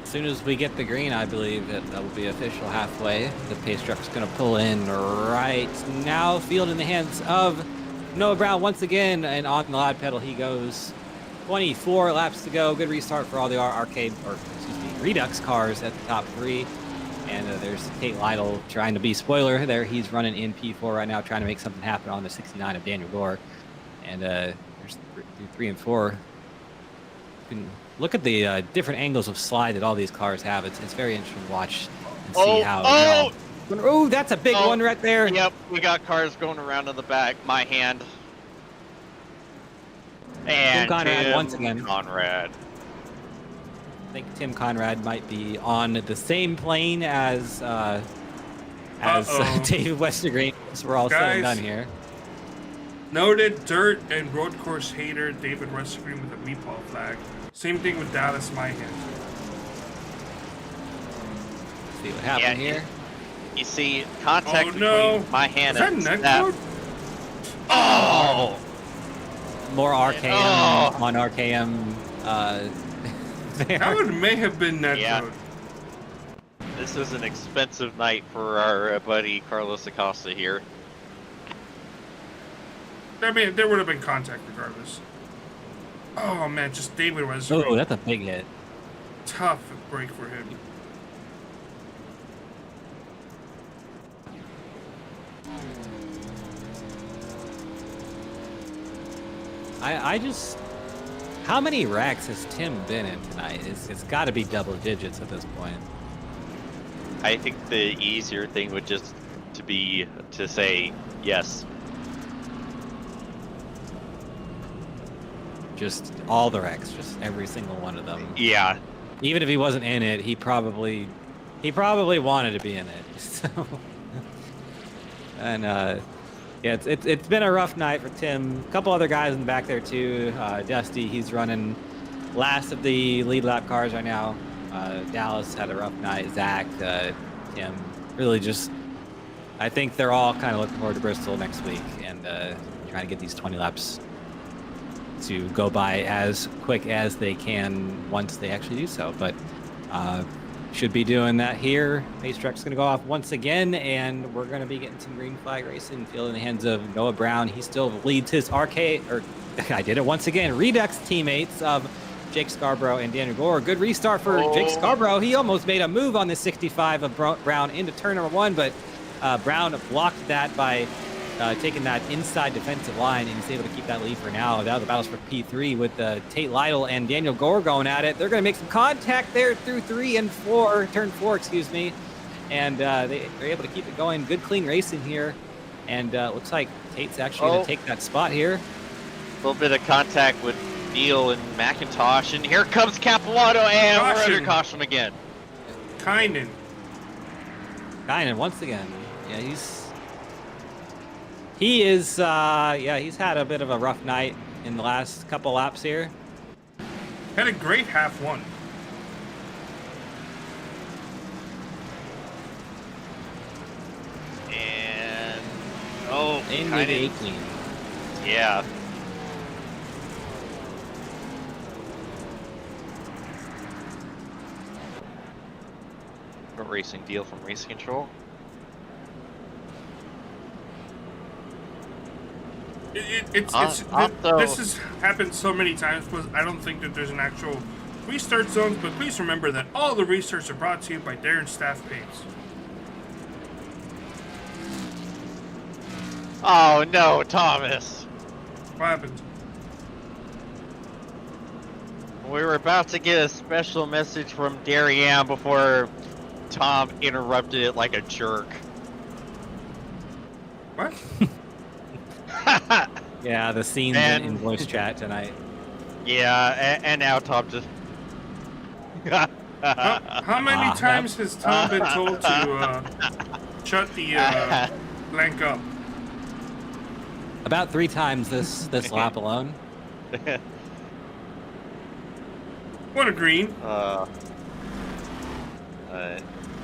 Speaker 1: As soon as we get the green, I believe that will be official halfway. The pace truck's going to pull in right now. Field in the hands of Noah Brown once again, and on the loud pedal he goes. 24 laps to go. Good restart for all the Redux cars at the top 3. And there's Tate Lytle trying to be spoiler there. He's running in P4 right now, trying to make something happen on the 69 of Daniel Gore. And there's 3 and 4. You can look at the different angles of slide that all these cars have. It's very interesting to watch and see how. Oh, that's a big one right there.
Speaker 2: Yep, we got cars going around in the back. My hand. And
Speaker 1: Tim Conrad once again.
Speaker 2: Conrad.
Speaker 1: I think Tim Conrad might be on the same plane as David Westergreen. So we're all said and done here.
Speaker 3: Noted dirt and road course hater David Westergreen with a meatball flag. Same thing with Dallas Mayan.
Speaker 1: See what happened here.
Speaker 2: You see contact between my hand and
Speaker 3: that.
Speaker 2: Oh!
Speaker 1: More RKM on RKM. There.
Speaker 3: That one may have been net code.
Speaker 2: This is an expensive night for our buddy Carlos Acosta here.
Speaker 3: I mean, there would have been contact regardless. Oh man, just David was.
Speaker 1: Oh, that's a big hit.
Speaker 3: Tough break for him.
Speaker 1: I just. How many racks has Tim been in tonight? It's got to be double digits at this point.
Speaker 2: I think the easier thing would just to say yes.
Speaker 1: just all the wrecks, just every single one of them.
Speaker 2: Yeah.
Speaker 1: Even if he wasn't in it, he probably wanted to be in it. So, and yeah, it's been a rough night for Tim. A couple other guys in the back there too. Dusty, he's running last of the lead lap cars right now. Dallas had a rough night. Zach, Tim, really just. I think they're all kind of looking forward to Bristol next week and trying to get these 20 laps to go by as quick as they can once they actually do so. But should be doing that here. Pace track's going to go off once again, and we're going to be getting some green flag racing field in the hands of Noah Brown. He still leads his arcade, or I did it once again, Redux teammates of Jake Scarborough and Daniel Gore. Good restart for Jake Scarborough. He almost made a move on the 65 of Brown into turn number 1, but Brown blocked that by taking that inside defensive line, and he's able to keep that lead for now. Now the battles for P3 with Tate Lytle and Daniel Gore going at it. They're going to make some contact there through turn 4, excuse me. And they're able to keep it going. Good, clean racing here. And looks like Tate's actually going to take that spot here.
Speaker 2: A little bit of contact with Neal and McIntosh, and here comes Capuano, and we're under caution again.
Speaker 3: Kynan
Speaker 1: once again. Yeah, he's had a bit of a rough night in the last couple laps here.
Speaker 3: had a great half one.
Speaker 2: And
Speaker 1: into the 18.
Speaker 2: Yeah. A racing deal from Race Control.
Speaker 3: This has happened so many times, but I don't think that there's an actual restart zones, but please remember that all the restarts are brought to you by Darren Staff Paints.
Speaker 2: Oh no, Thomas.
Speaker 3: What happened?
Speaker 2: We were about to get a special message from Darien before Tom interrupted it like a jerk.
Speaker 3: What?
Speaker 1: Yeah, the scenes in voice chat tonight.
Speaker 2: Yeah, and now Tom just...
Speaker 3: How many times has Tom been told to shut the blank up?
Speaker 1: About 3 times this lap alone.
Speaker 3: What a green.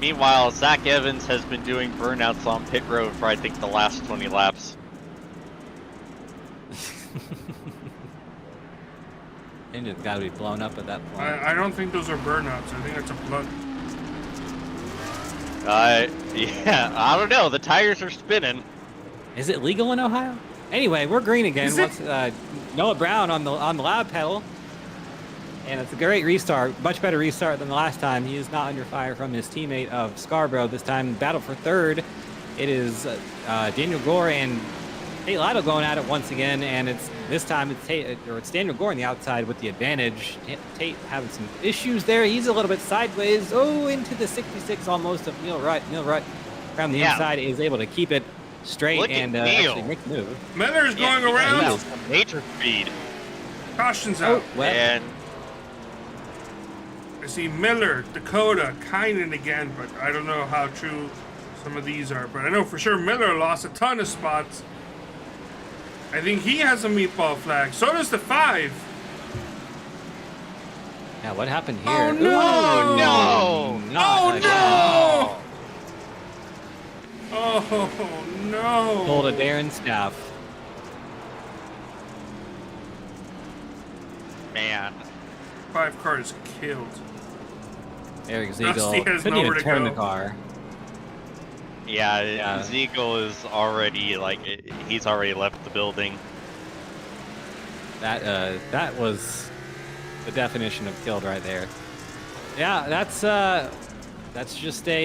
Speaker 2: Meanwhile, Zach Evans has been doing burnouts on pit road for I think the last 20 laps.
Speaker 1: Engine's got to be blown up at that point.
Speaker 3: I don't think those are burnouts. I think that's a blood.
Speaker 2: Yeah, I don't know. The tires are spinning.
Speaker 1: Is it legal in Ohio? Anyway, we're green again. Once, Noah Brown on the loud pedal, and it's a great restart. Much better restart than the last time. He is not under fire from his teammate of Scarborough. This time, battle for third. It is Daniel Gore and Tate Lytle going at it once again, and this time it's Daniel Gore on the outside with the advantage. Tate having some issues there. He's a little bit sideways. Into the 66 almost of Neil Rutt. Neil Rutt from the inside is able to keep it straight and actually make the move.
Speaker 3: Miller's going around.
Speaker 2: Major speed.
Speaker 3: Caution's out.
Speaker 2: And
Speaker 3: I see Miller, Dakota, Kynan again, but I don't know how true some of these are. But I know for sure Miller lost a ton of spots. I think he has a meatball flag. So does the 5.
Speaker 1: Yeah, what happened here?
Speaker 3: Oh no! Oh no!
Speaker 1: Pulled a Darren Staff.
Speaker 2: Man.
Speaker 3: 5 cars killed.
Speaker 1: Eric Ziegel
Speaker 3: Dusty has
Speaker 1: couldn't
Speaker 3: nowhere
Speaker 1: even
Speaker 3: to
Speaker 1: turn
Speaker 3: go.
Speaker 1: the car.
Speaker 2: Yeah, Ziegel is already he's already left the building.
Speaker 1: That was the definition of killed right there. Yeah, that's just a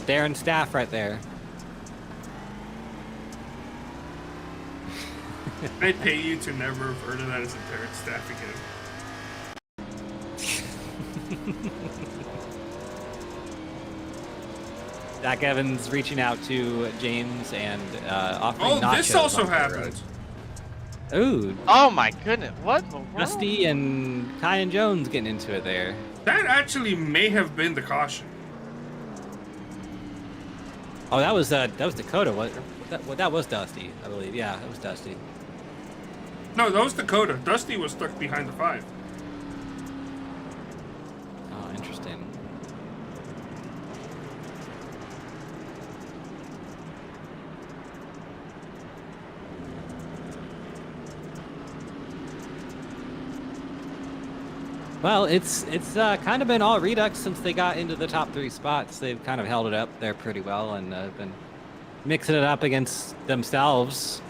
Speaker 1: Darren Staff right there.
Speaker 3: I pay you to never refer to that as a Darren Staff again.
Speaker 1: Zach Evans reaching out to James and offering nachos.
Speaker 3: Oh, this also
Speaker 1: on the
Speaker 3: happened.
Speaker 1: road. Ooh,
Speaker 2: Oh my goodness! What in the world?
Speaker 1: Dusty and Kyan Jones getting into it there.
Speaker 3: That actually may have been the caution.
Speaker 1: Oh, that was Dakota. That was Dusty, I believe. Yeah, it was Dusty.
Speaker 3: No, that was Dakota. Dusty was stuck behind the 5.
Speaker 1: Oh, interesting. Well, it's kind of been all Redux since they got into the top 3 spots. They've kind of held it up there pretty well and been mixing it up against themselves.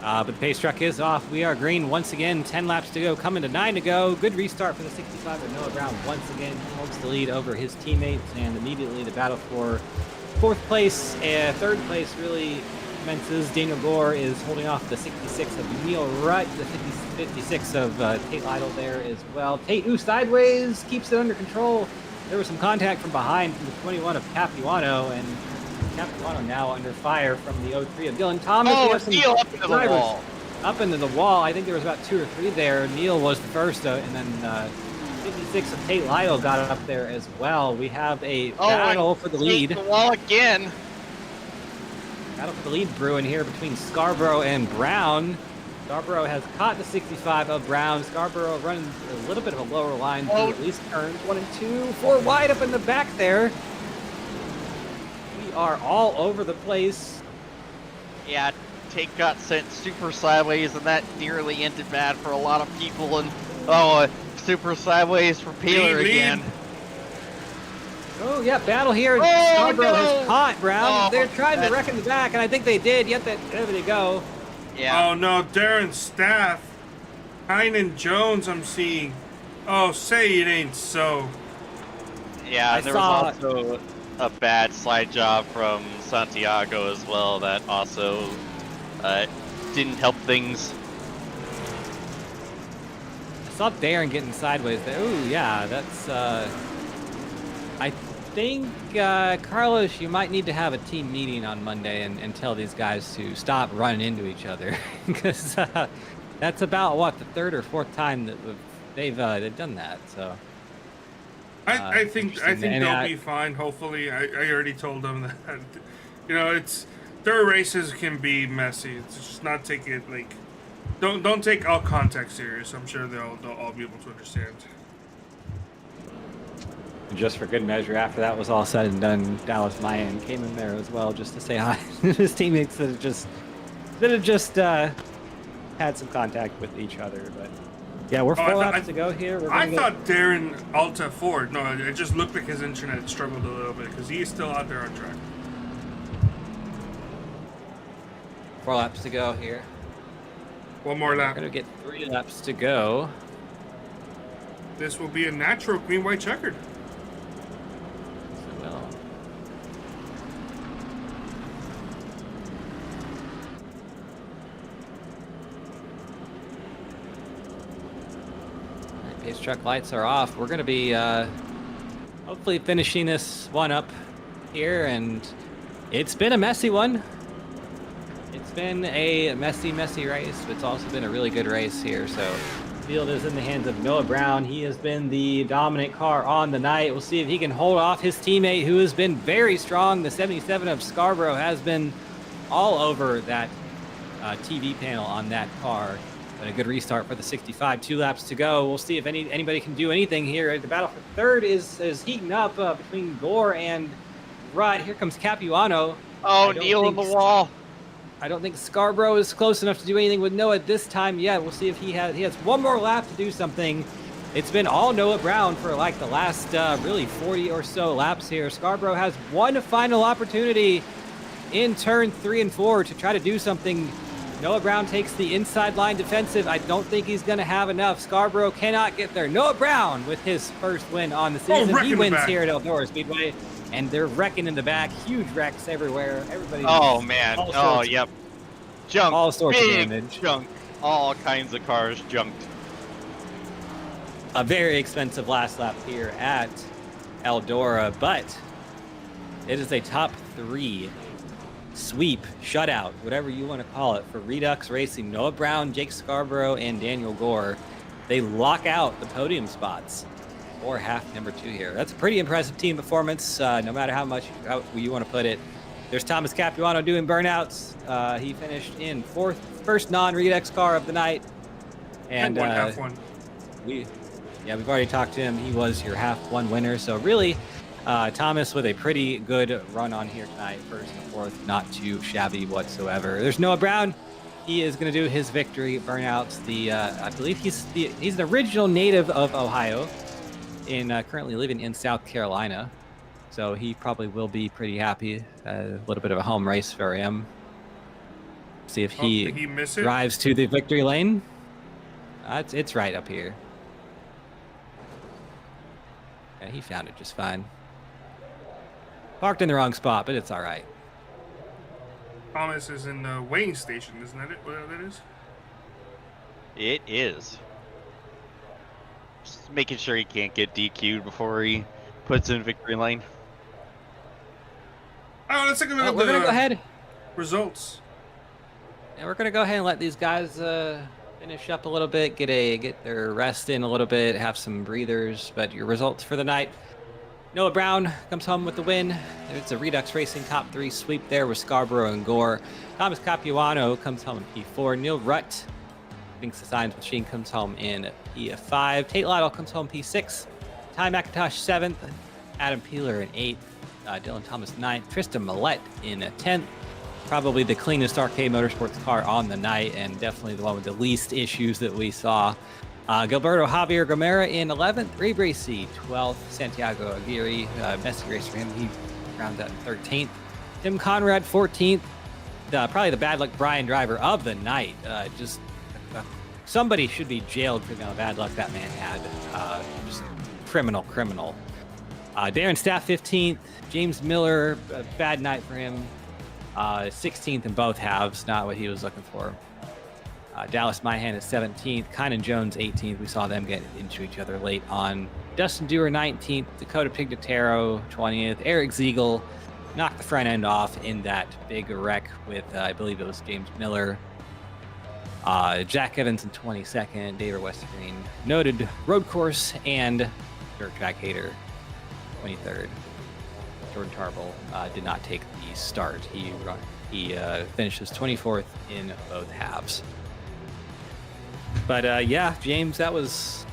Speaker 1: But the pace truck is off. We are green once again. 10 laps to go, coming to 9 to go. Good restart for the 65, but Noah Brown once again holds the lead over his teammates, and immediately the battle for 4th place and 3rd place really commences. Daniel Gore is holding off the 66 of Neil Rutt, the 56 of Tate Lytle there as well. Tate, ooh, sideways, keeps it under control. There was some contact from behind from the 21 of Capuano, and Capuano now under fire from the 03 of Dylan Thomas.
Speaker 2: Oh, Neil up into the wall.
Speaker 1: Up into the wall. I think there was about 2 or 3 there. Neil was the first, and then 56 of Tate Lytle got up there as well. We have a battle for the lead.
Speaker 2: The wall again.
Speaker 1: Battle for the lead brewing here between Scarborough and Brown. Scarborough has caught the 65 of Brown. Scarborough running a little bit of a lower line through at least turns 1 and 2. 4 wide up in the back there. We are all over the place.
Speaker 2: Yeah, Tate got sent super sideways, and that nearly ended bad for a lot of people. And super sideways for Peeler again.
Speaker 1: Oh, yeah, battle here.
Speaker 2: Oh,
Speaker 1: Scarborough
Speaker 2: no.
Speaker 1: has caught Brown.
Speaker 2: Oh,
Speaker 1: They're trying to wreck in the back, and I think they did. Yet there they go.
Speaker 2: Yeah.
Speaker 3: Oh no, Darren Staff. Kynan Jones I'm seeing. Oh, say it ain't so.
Speaker 2: Yeah, and there was also a bad slide job from Santiago as well that also didn't help things.
Speaker 1: I saw Darren getting sideways there. Oh, yeah, that's... I think, Carlos, you might need to have a team meeting on Monday and tell these guys to stop running into each other. Because that's about, what, the 3rd or 4th time that they've done that, so...
Speaker 3: I think they'll be fine. Hopefully, I already told them that. You know, their races can be messy. It's just not take it like, don't take all contact serious. I'm sure they'll all be able to understand.
Speaker 1: And just for good measure, after that was all said and done, Dallas Mayan came in there as well just to say hi to his teammates that had just had some contact with each other, but. Yeah, we're 4 laps to go here.
Speaker 3: I thought Darren Alta Ford. No, it just looked like his internet struggled a little bit because he is still out there on track.
Speaker 1: 4 laps to go here.
Speaker 3: One more lap.
Speaker 1: We're gonna get 3 laps to go.
Speaker 3: This will be a natural green-white checkered.
Speaker 1: So well. Pace truck lights are off. We're going to be hopefully finishing this one up here, and it's been a messy one. It's been a messy race, but it's also been a really good race here. So the field is in the hands of Noah Brown. He has been the dominant car on the night. We'll see if he can hold off his teammate, who has been very strong. The 77 of Scarborough has bbeen all over that TV panel on that car. But a good restart for the 65. 2 laps to go. We'll see if anybody can do anything here. The battle for 3rd is heating up between Gore and Rudd. Here comes Capuano.
Speaker 2: Oh, Neil on the wall.
Speaker 1: I don't think Scarborough is close enough to do anything with Noah this time yet. We'll see if he has one more lap to do something. It's been all Noah Brown for like the last really 40 or so laps here. Scarborough has one final opportunity in turn 3 and 4 to try to do something. Noah Brown takes the inside line defensive. I don't think he's going to have enough. Scarborough cannot get there. Noah Brown with his first win on the season. He wins here at Eldora Speedway, and they're wrecking in the back. Huge wrecks everywhere. Everybody.
Speaker 2: Oh, man. Oh, yep. Junk.
Speaker 1: All sorts of
Speaker 2: big
Speaker 1: damage.
Speaker 2: Junk. All kinds of cars junked.
Speaker 1: A very expensive last lap here at Eldora, but it is a top 3 sweep, shutout, whatever you want to call it, for Redux Racing. Noah Brown, Jake Scarborough, and Daniel Gore. They lock out the podium spots for half number 2 here. That's a pretty impressive team performance, no matter how you want to put it. There's Thomas Capuano doing burnouts. He finished in first non-Redux car of the night. And
Speaker 3: half one.
Speaker 1: We've already talked to him. He was your half one winner. So really, Thomas with a pretty good run on here tonight, first and fourth, not too shabby whatsoever. There's Noah Brown. He is going to do his victory burnouts. I believe he's the original native of Ohio, currently living in South Carolina. So he probably will be pretty happy. A little bit of a home race for him. See if he drives to the victory lane. It's right up here. Yeah, he found it just fine. Parked in the wrong spot, but it's all right.
Speaker 3: Thomas is in the weighing station, isn't that it? What that is?
Speaker 2: It is. Just making sure he can't get DQ'd before he puts in victory lane.
Speaker 3: Oh, let's take a look at
Speaker 1: we're gonna go ahead.
Speaker 3: Results.
Speaker 1: And we're gonna go ahead and let these guys finish up a little bit, get their rest in a little bit, have some breathers. But your results for the night: Noah Brown comes home with the win. It's a Redux Racing top 3 sweep there with Scarborough and Gore. Thomas Capuano comes home in P4. Neil Rutt, Thinks the Science Machine, comes home in P5. Tate Lytle comes home P6. Ty McIntosh 7th. Adam Peeler in 8th. Dylan Thomas 9th. Tristan Millette in 10th. Probably the cleanest arcade motorsports car on the night, and definitely the one with the least issues that we saw. Gilberto Javier Gomera in 11th. Ray Bracey 12th. Santiago Aguirre, messy race for him. He rounds out in 13th. Tim Conrad 14th. Probably the bad luck Brian driver of the night. Somebody should be jailed for the amount of bad luck that man had. Just criminal. Darren Staff 15th. James Miller, bad night for him. 16th in both halves, not what he was looking for. Dallas Myhan is 17th. Kynan Jones 18th. We saw them get into each other late on. Dustin Dewar 19th. Dakota Pignataro 20th. Eric Ziegel knocked the front end off in that big wreck with, I believe it was James Miller. Jack Evans in 22nd. David Westergreen, noted road course and dirt track hater, 23rd. Jordan Tarble did not take the start. He finishes 24th in both halves. But yeah, James, that was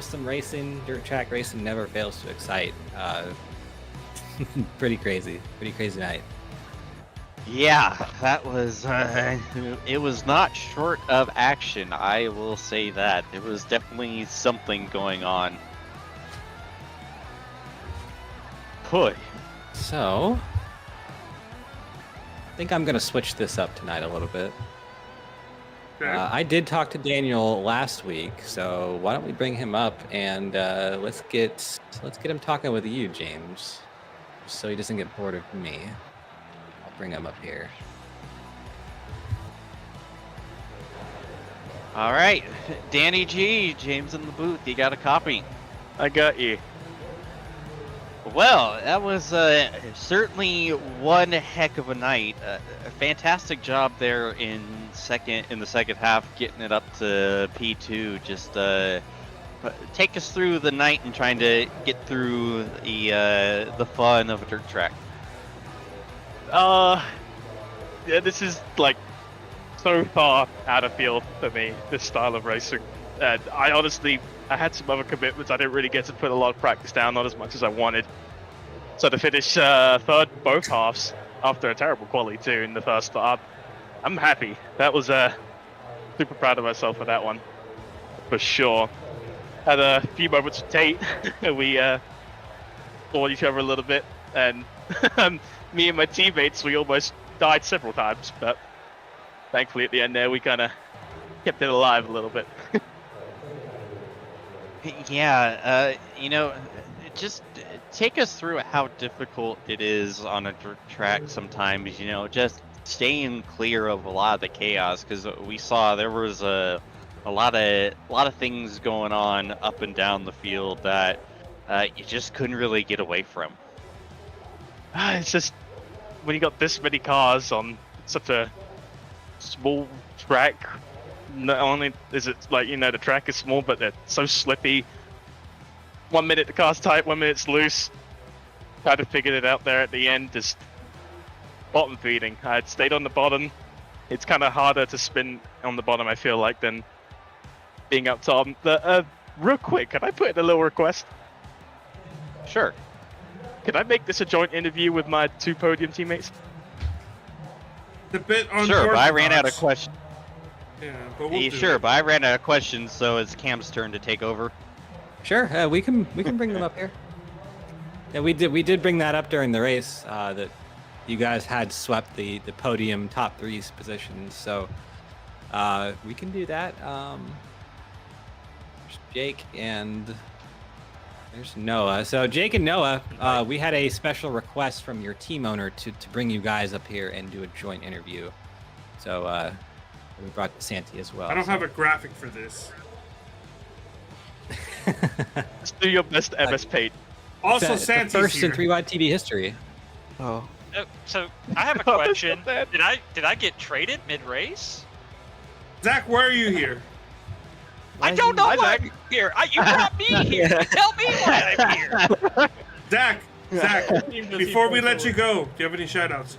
Speaker 1: some racing. Dirt track racing never fails to excite. Pretty crazy night.
Speaker 2: Yeah, that was. It was not short of action. I will say that it was definitely something going on. Boy.
Speaker 1: So, I think I'm going to switch this up tonight a little bit.
Speaker 3: Okay.
Speaker 1: I did talk to Daniel last week, so why don't we bring him up and let's get him talking with you, James, so he doesn't get bored of me. I'll bring him up here.
Speaker 2: All right, Danny G, James in the booth. You got a copy?
Speaker 5: I got you.
Speaker 2: Well, that was certainly one heck of a night. A fantastic job there in the second half, getting it up to P2. Just take us through the night and trying to get through the fun of a dirt track.
Speaker 5: Yeah, this is like so far out of field for me, this style of racing. And I had some other commitments. I didn't really get to put a lot of practice down, not as much as I wanted. So to finish third both halves after a terrible quali too in the first part, I'm happy. That was super proud of myself for that one, for sure. Had a few moments with Tate. We fought each other a little bit, and me and my teammates, we almost died several times, but thankfully at the end there we kind of kept it alive a little bit.
Speaker 2: Yeah, just take us through how difficult it is on a dirt track sometimes, just staying clear of a lot of the chaos, because we saw there was a lot of things going on up and down the field that you just couldn't really get away from.
Speaker 5: It's just when you got this many cars on such a small track, not only is it like, the track is small, but they're so slippy. 1 minute the car's tight, 1 minute it's loose. Kind of figured it out there at the end, just bottom feeding. I had stayed on the bottom. It's kind of harder to spin on the bottom, I feel like, than being up top. Real quick, can I put in a little request?
Speaker 2: Sure.
Speaker 5: Can I make this a joint interview with my 2 podium teammates?
Speaker 3: The bit
Speaker 2: Sure, but I
Speaker 3: unorthodox.
Speaker 2: ran out of questions.
Speaker 3: Yeah, but we'll do
Speaker 2: Sure,
Speaker 3: it.
Speaker 2: but I ran out of questions, so it's Cam's turn to take over.
Speaker 1: Sure, we can bring them up here. Yeah, we did bring that up during the race, that you guys had swept the podium top 3 positions, so we can do that. There's Jake and there's Noah. So Jake and Noah, we had a special request from your team owner to bring you guys up here and do a joint interview. So we brought Santi as well.
Speaker 3: I don't have a graphic for this.
Speaker 5: Just do your best MS Paint.
Speaker 3: Also,
Speaker 1: It's the
Speaker 3: Santi's
Speaker 1: first
Speaker 3: here.
Speaker 1: in 3-wide TV history.
Speaker 6: Oh.
Speaker 7: So I have a question. Did I get traded mid-race?
Speaker 3: Zach, why are you here?
Speaker 7: I don't know why I'm here. You brought me here. Tell me why I'm here.
Speaker 3: Zach, before we let you go, do you have any shoutouts?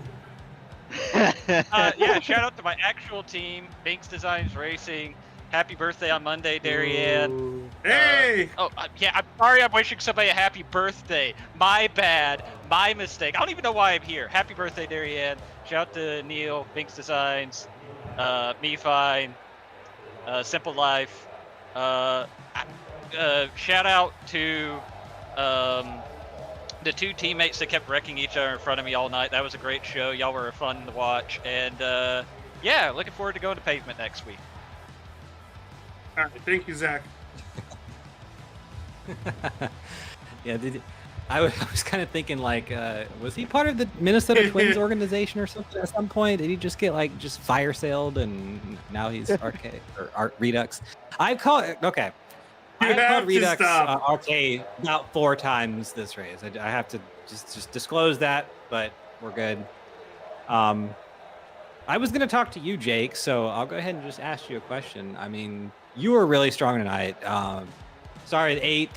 Speaker 7: Yeah, shout out to my actual team, Binks Designs Racing. Happy birthday on Monday, Darien.
Speaker 3: Hey!
Speaker 7: Yeah, I'm sorry I'm wishing somebody a happy birthday. My bad. My mistake. I don't even know why I'm here. Happy birthday, Darien. Shout out to Neil, Binks Designs, Me Fine, Simple Life. Shout out to the 2 teammates that kept wrecking each other in front of me all night. That was a great show. Y'all were fun to watch. And yeah, looking forward to going to pavement next week.
Speaker 3: All right, thank you, Zach.
Speaker 1: Yeah, I was kind of thinking, like, was he part of the Minnesota Twins organization or something at some point? Did he just get just fire sailed and now he's arcade or Art Redux? I've called okay. I've
Speaker 3: have
Speaker 1: called
Speaker 3: to
Speaker 1: Redux
Speaker 3: stop.
Speaker 1: arcade about 4 times this race. I have to just disclose that, but we're good. I was gonna talk to you, Jake, so I'll go ahead and just ask you a question. I mean, you were really strong tonight. Started 8th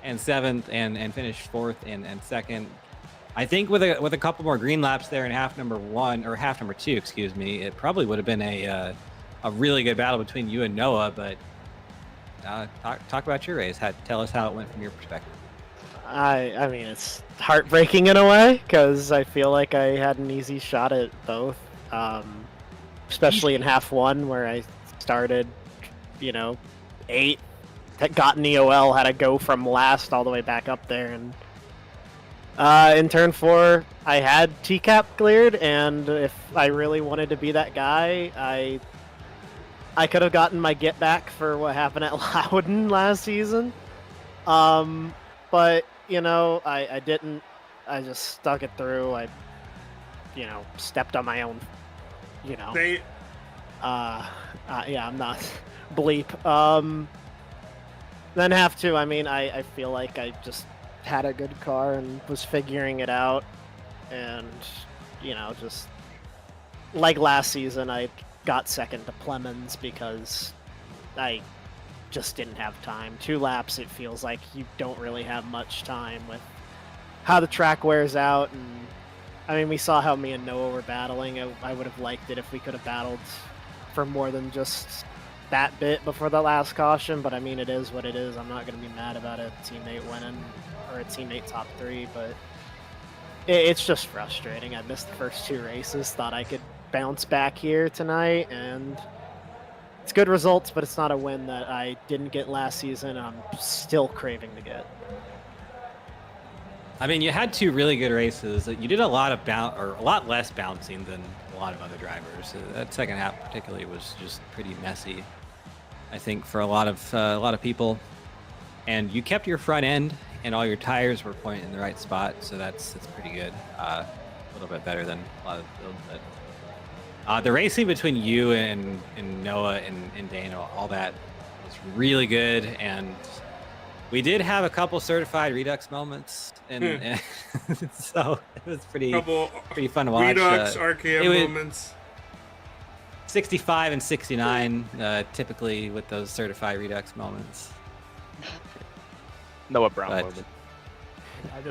Speaker 1: and 7th and finished 4th and 2nd. I think with a couple more green laps there in half number 2, excuse me, it probably would have been a really good battle between you and Noah. But talk about your race. Tell us how it went from your perspective.
Speaker 6: I mean, it's heartbreaking in a way because I feel like I had an easy shot at both, especially in half 1 where I started, 8th, had gotten EOL, had to go from last all the way back up there, and in turn 4 I had TCAP cleared, and if I really wanted to be that guy, I could have gotten my get back for what happened at Loudon last season, but I didn't. I just stuck it through. I stepped on my own,
Speaker 3: They,
Speaker 6: yeah, I'm not bleep. Then half 2, I mean, I feel like I just had a good car and was figuring it out, and just like last season, I got second to Plemons because I just didn't have time. 2 laps, it feels like you don't really have much time with how the track wears out, and I mean, we saw how me and Noah were battling. I would have liked it if we could have battled for more than just that bit before the last caution, but I mean, it is what it is. I'm not going to be mad about a teammate winning or a teammate top 3, but it's just frustrating. I missed the first 2 races, thought I could bounce back here tonight, and it's good results, but it's not a win that I didn't get last season. I'm still craving to get.
Speaker 1: I mean, you had 2 really good races. You did a lot of a lot less bouncing than a lot of other drivers. That second half particularly was just pretty messy, I think, for a lot of people. And you kept your front end, and all your tires were pointing in the right spot, so that's pretty good. A little bit better than a lot of the builds. But the racing between you and Noah and Dana, all that was really good, and We did have a couple certified Redux moments, and so it was pretty fun to watch.
Speaker 3: Redux RKM moments.
Speaker 1: 65 and 69, typically with those certified Redux moments.
Speaker 5: Noah Brown
Speaker 1: But-
Speaker 5: moment.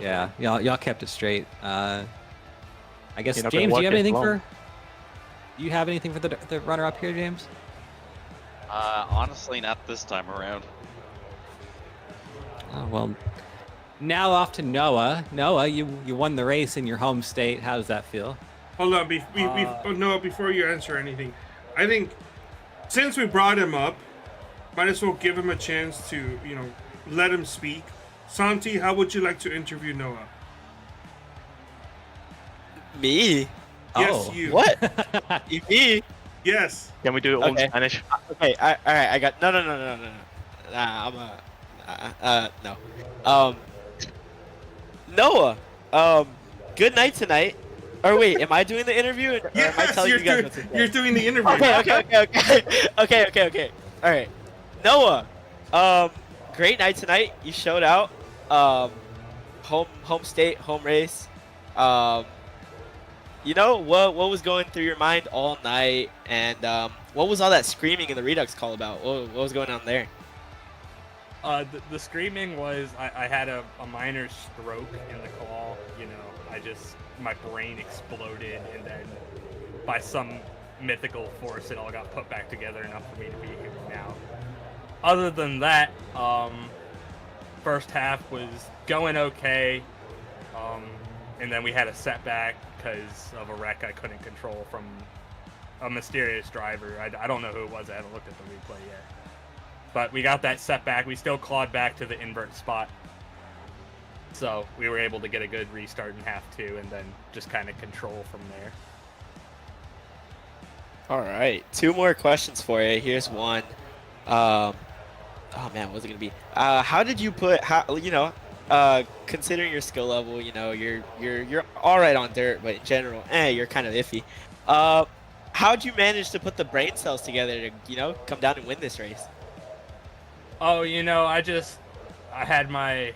Speaker 1: Yeah, y'all kept it straight. I guess
Speaker 5: You know,
Speaker 1: James, do you have
Speaker 5: work
Speaker 1: anything
Speaker 5: is long.
Speaker 1: Do you have anything for the runner-up here, James?
Speaker 2: Honestly, not this time around.
Speaker 1: Oh, well, now off to Noah. Noah, you won the race in your home state. How does that feel?
Speaker 3: Hold on, Noah, before you answer anything, I think since we brought him up, might as well give him a chance to, let him speak. Santi, how would you like to interview Noah?
Speaker 8: Me?
Speaker 3: Yes,
Speaker 1: Oh.
Speaker 3: you.
Speaker 8: What? Me?
Speaker 3: Yes.
Speaker 5: Can we do it all
Speaker 8: Okay.
Speaker 5: in Spanish?
Speaker 8: Okay, all right, I got no. Nah, no. Noah, good night tonight. Or wait, am I doing the interview? Or am I
Speaker 3: Yes,
Speaker 8: telling
Speaker 3: you're,
Speaker 8: you guys
Speaker 3: doing,
Speaker 8: what to say?
Speaker 3: you're doing the interview.
Speaker 8: Okay. All right, Noah, great night tonight. You showed out. Home state, home race. You know what was going through your mind all night, and what was all that screaming in the Redux call about? What was going on there?
Speaker 9: The screaming was I had a minor stroke in the call. My brain exploded, and then by some mythical force, it all got put back together enough for me to be here now. Other than that, first half was going okay, and then we had a setback because of a wreck I couldn't control from a mysterious driver. I don't know who it was. I haven't looked at the replay yet. But we got that setback. We still clawed back to the invert spot. So we were able to get a good restart in half two and then just kind of control from there.
Speaker 8: All right, 2 more questions for you. Here's one. Oh man, what's it gonna be? How did you put? Considering your skill level, you're all right on dirt, but in general, you're kind of iffy. How'd you manage to put the brain cells together to, come down and win this race?
Speaker 9: Oh, I had my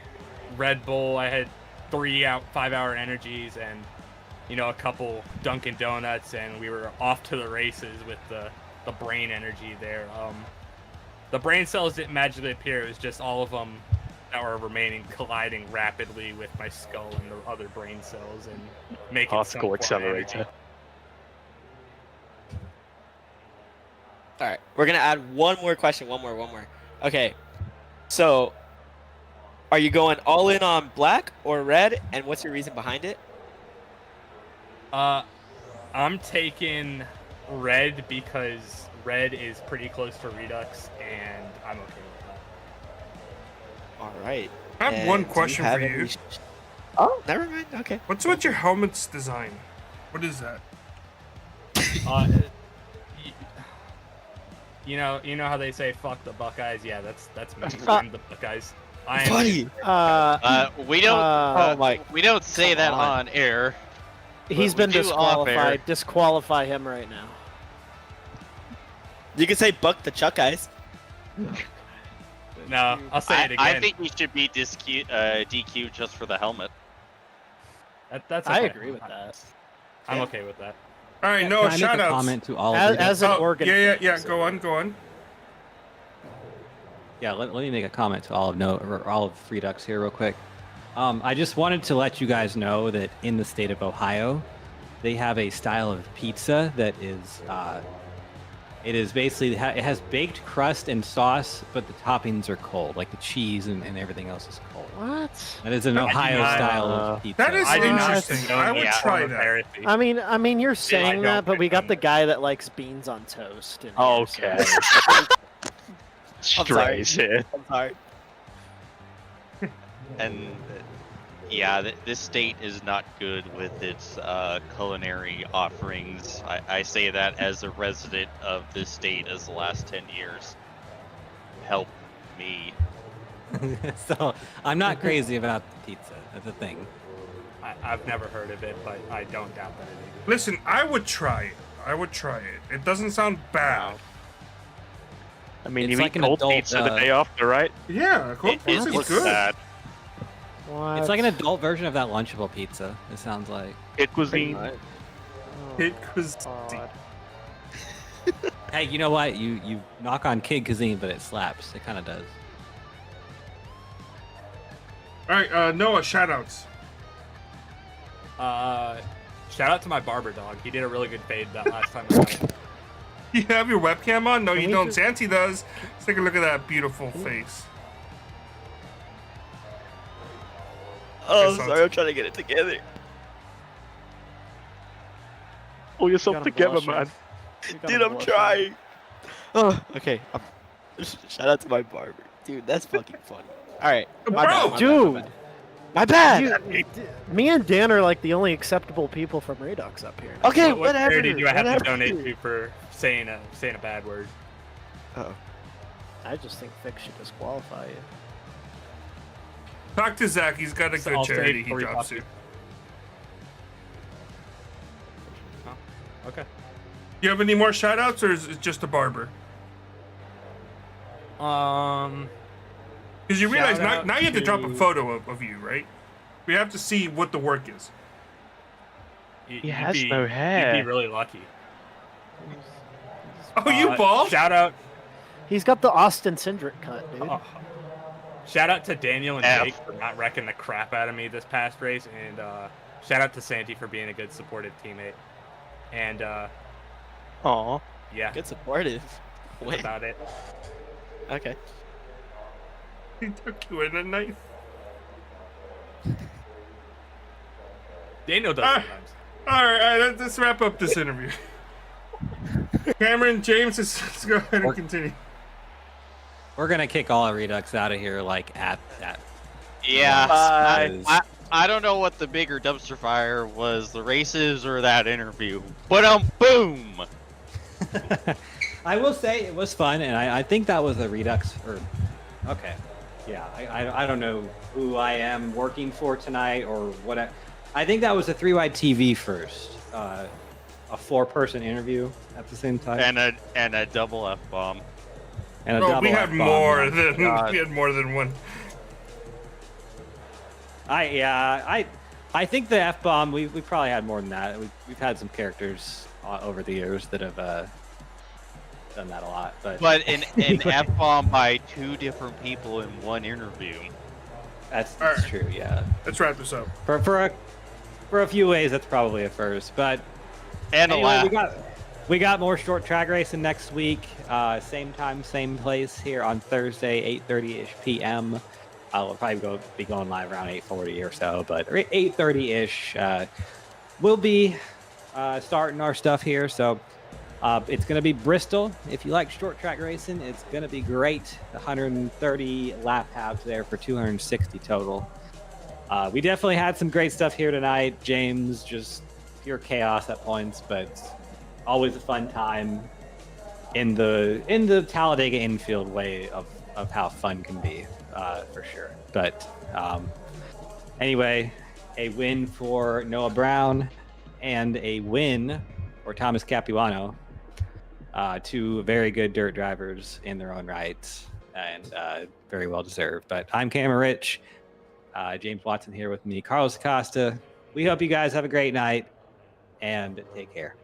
Speaker 9: Red Bull. I had 5-hour energies and, a couple Dunkin' Donuts, and we were off to the races with the brain energy there. The brain cells didn't magically appear. It was just all of them that were remaining colliding rapidly with my skull and the other brain cells and making some
Speaker 5: Particle
Speaker 9: form of
Speaker 5: accelerator.
Speaker 9: energy.
Speaker 8: All right, we're gonna add one more question. One more. Okay, so are you going all in on black or red, and what's your reason behind it?
Speaker 9: I'm taking red because red is pretty close to Redux, and I'm okay with that.
Speaker 8: All right.
Speaker 3: I have
Speaker 8: And
Speaker 3: one
Speaker 8: do
Speaker 3: question
Speaker 8: have
Speaker 3: for you.
Speaker 8: any- Oh, never mind. Okay.
Speaker 3: What's with your helmet's design? What is that?
Speaker 9: You know how they say "fuck the Buckeyes"? Yeah, that's me. I'm the Buckeyes. I am.
Speaker 8: Buddy.
Speaker 2: We don't.
Speaker 8: Oh my.
Speaker 2: We don't say
Speaker 8: Come
Speaker 2: that
Speaker 8: on.
Speaker 2: on air.
Speaker 6: He's
Speaker 2: we
Speaker 6: been
Speaker 2: do off air.
Speaker 6: disqualified. Disqualify him right now.
Speaker 8: You can say "buck the Chuck Eyes."
Speaker 9: No, I'll say it again.
Speaker 2: I think he should be DQ just for the helmet.
Speaker 9: That's
Speaker 6: I
Speaker 9: okay.
Speaker 6: agree with that.
Speaker 9: I'm okay with that.
Speaker 3: All right,
Speaker 1: Can
Speaker 3: Noah,
Speaker 1: I make
Speaker 3: shout
Speaker 1: a
Speaker 3: outs.
Speaker 1: comment to all of
Speaker 6: As an organ.
Speaker 3: Yeah. Go on.
Speaker 1: Yeah, let me make a comment to all of Redux here real quick. I just wanted to let you guys know that in the state of Ohio, they have a style of pizza that is, it is basically, it has baked crust and sauce, but the toppings are cold, like the cheese and everything else is cold.
Speaker 6: What?
Speaker 1: That is an Ohio style of pizza.
Speaker 3: That is
Speaker 9: I do not
Speaker 3: interesting.
Speaker 9: condone
Speaker 3: I would
Speaker 9: that
Speaker 3: try
Speaker 9: form of
Speaker 3: that.
Speaker 9: heresy.
Speaker 6: I mean, you're saying
Speaker 9: don't
Speaker 6: that, but we got
Speaker 9: condone
Speaker 6: the
Speaker 9: that.
Speaker 6: guy that likes beans on toast. in here,
Speaker 5: Okay.
Speaker 6: so-
Speaker 5: Strays here.
Speaker 8: I'm sorry.
Speaker 2: And yeah, this state is not good with its culinary offerings. I say that as a resident of this state as the last 10 years. Help me.
Speaker 1: So I'm not crazy about the pizza. That's the thing.
Speaker 9: I've never heard of it, but I don't doubt that it exists.
Speaker 3: Listen, I would try it. It doesn't sound bad.
Speaker 5: I mean,
Speaker 1: It's
Speaker 5: you
Speaker 1: like
Speaker 5: eat
Speaker 1: an
Speaker 5: cold
Speaker 1: adult,
Speaker 5: pizza the day after, right?
Speaker 3: Yeah, cold
Speaker 5: It
Speaker 3: pizza is
Speaker 5: looks
Speaker 3: good.
Speaker 5: bad.
Speaker 6: What?
Speaker 1: It's like an adult version of that Lunchable pizza. It sounds like.
Speaker 5: Kid cuisine.
Speaker 6: Oh,
Speaker 3: Kid cuisine.
Speaker 6: God.
Speaker 1: Hey, you know what? You knock on Kid Cuisine, but it slaps. It kind of does.
Speaker 3: All right, Noah, shoutouts.
Speaker 9: Shout out to my barber dog. He did a really good fade that last time around.
Speaker 3: You have your webcam on? No,
Speaker 6: Can
Speaker 3: you
Speaker 6: we
Speaker 3: don't.
Speaker 6: just-
Speaker 3: Santi does. Let's take a look at that beautiful face.
Speaker 8: Oh,
Speaker 3: That sounds-
Speaker 8: sorry, I'm trying to get it together.
Speaker 5: Pull
Speaker 6: You
Speaker 5: yourself
Speaker 6: got him
Speaker 5: together,
Speaker 6: blushing.
Speaker 5: man.
Speaker 6: You got
Speaker 8: Dude,
Speaker 6: him
Speaker 8: I'm
Speaker 6: blushing.
Speaker 8: trying. Oh, okay. Shout out to my barber. Dude, that's fucking funny. All right. My
Speaker 3: Bro,
Speaker 8: bad, my
Speaker 6: dude.
Speaker 8: bad, my bad.
Speaker 6: Me and Dan are like the only acceptable people from Redux up here.
Speaker 8: Okay,
Speaker 9: What
Speaker 8: whatever.
Speaker 9: charity do I have
Speaker 8: whatever.
Speaker 9: to donate to for saying a bad word?
Speaker 8: Uh-oh.
Speaker 6: I just think Fix should disqualify you.
Speaker 3: Talk to Zach. He's got a
Speaker 9: So
Speaker 3: good
Speaker 9: I'll
Speaker 3: charity
Speaker 9: stay
Speaker 3: he
Speaker 9: for your
Speaker 3: drops
Speaker 9: topic.
Speaker 3: to.
Speaker 9: Okay.
Speaker 3: You have any more shoutouts, or is it just a barber? Because you realize
Speaker 9: Shout
Speaker 3: now,
Speaker 9: out
Speaker 3: now you have to drop a
Speaker 9: to-
Speaker 3: photo of you, right? We have to see what the work is.
Speaker 9: He
Speaker 5: has no hair.
Speaker 9: You'd be really lucky.
Speaker 3: Oh, you bald?
Speaker 9: Shout out.
Speaker 6: He's got the Austin Cindric cut, dude.
Speaker 9: Oh. Shout out to Daniel and
Speaker 2: F.
Speaker 9: Jake for not wrecking the crap out of me this past race, and shout out to Santi for being a good supportive teammate. And
Speaker 5: Aw.
Speaker 9: yeah,
Speaker 8: Good supportive.
Speaker 9: that's
Speaker 8: Wait.
Speaker 9: about it.
Speaker 8: Okay.
Speaker 3: He took you in at night.
Speaker 9: Daniel does
Speaker 3: Ah.
Speaker 9: sometimes.
Speaker 3: All right, let's wrap up this interview. Cameron, James, let's go ahead and continue.
Speaker 1: We're gonna kick all our Redux out of here, like at that.
Speaker 2: Yeah,
Speaker 1: Bye.
Speaker 2: I don't know what the bigger dumpster fire was, the races or that interview. But boom.
Speaker 1: I will say it was fun, and I think that was a Redux. Or okay, yeah, I don't know who I am working for tonight or what. I think that was a 3Y TV first, a 4-person interview at the same time,
Speaker 2: And a double F bomb.
Speaker 1: and a
Speaker 3: Oh,
Speaker 1: double
Speaker 3: we had
Speaker 1: F-bomb.
Speaker 3: more
Speaker 1: Oh,
Speaker 3: than
Speaker 1: God.
Speaker 3: we had more than one.
Speaker 1: I think the F bomb we probably had more than that. We've had some characters over the years that have done that a lot, but
Speaker 2: An F bomb by 2 different people in one interview.
Speaker 1: that's
Speaker 3: Alright.
Speaker 1: true. Yeah,
Speaker 3: Let's wrap this up.
Speaker 1: for a few ways that's probably a first, but
Speaker 2: And
Speaker 1: anyway,
Speaker 2: a laugh.
Speaker 1: we got more short track racing next week. Same time, same place here on Thursday, 8:30ish p.m. We'll probably be going live around 8:40 or so, but 8:30ish. We'll be starting our stuff here, so it's going to be Bristol. If you like short track racing, it's going to be great. 130 lap halves there for 260 total. We definitely had some great stuff here tonight. James, just pure chaos at points, but always a fun time in the Talladega infield way of how fun can be, for sure. But anyway, a win for Noah Brown and a win for Thomas Capuano. 2 very good dirt drivers in their own rights, and very well deserved. But I'm Cameron Rich. James Watson here with me, Carlos Acosta. We hope you guys have a great night, and take care.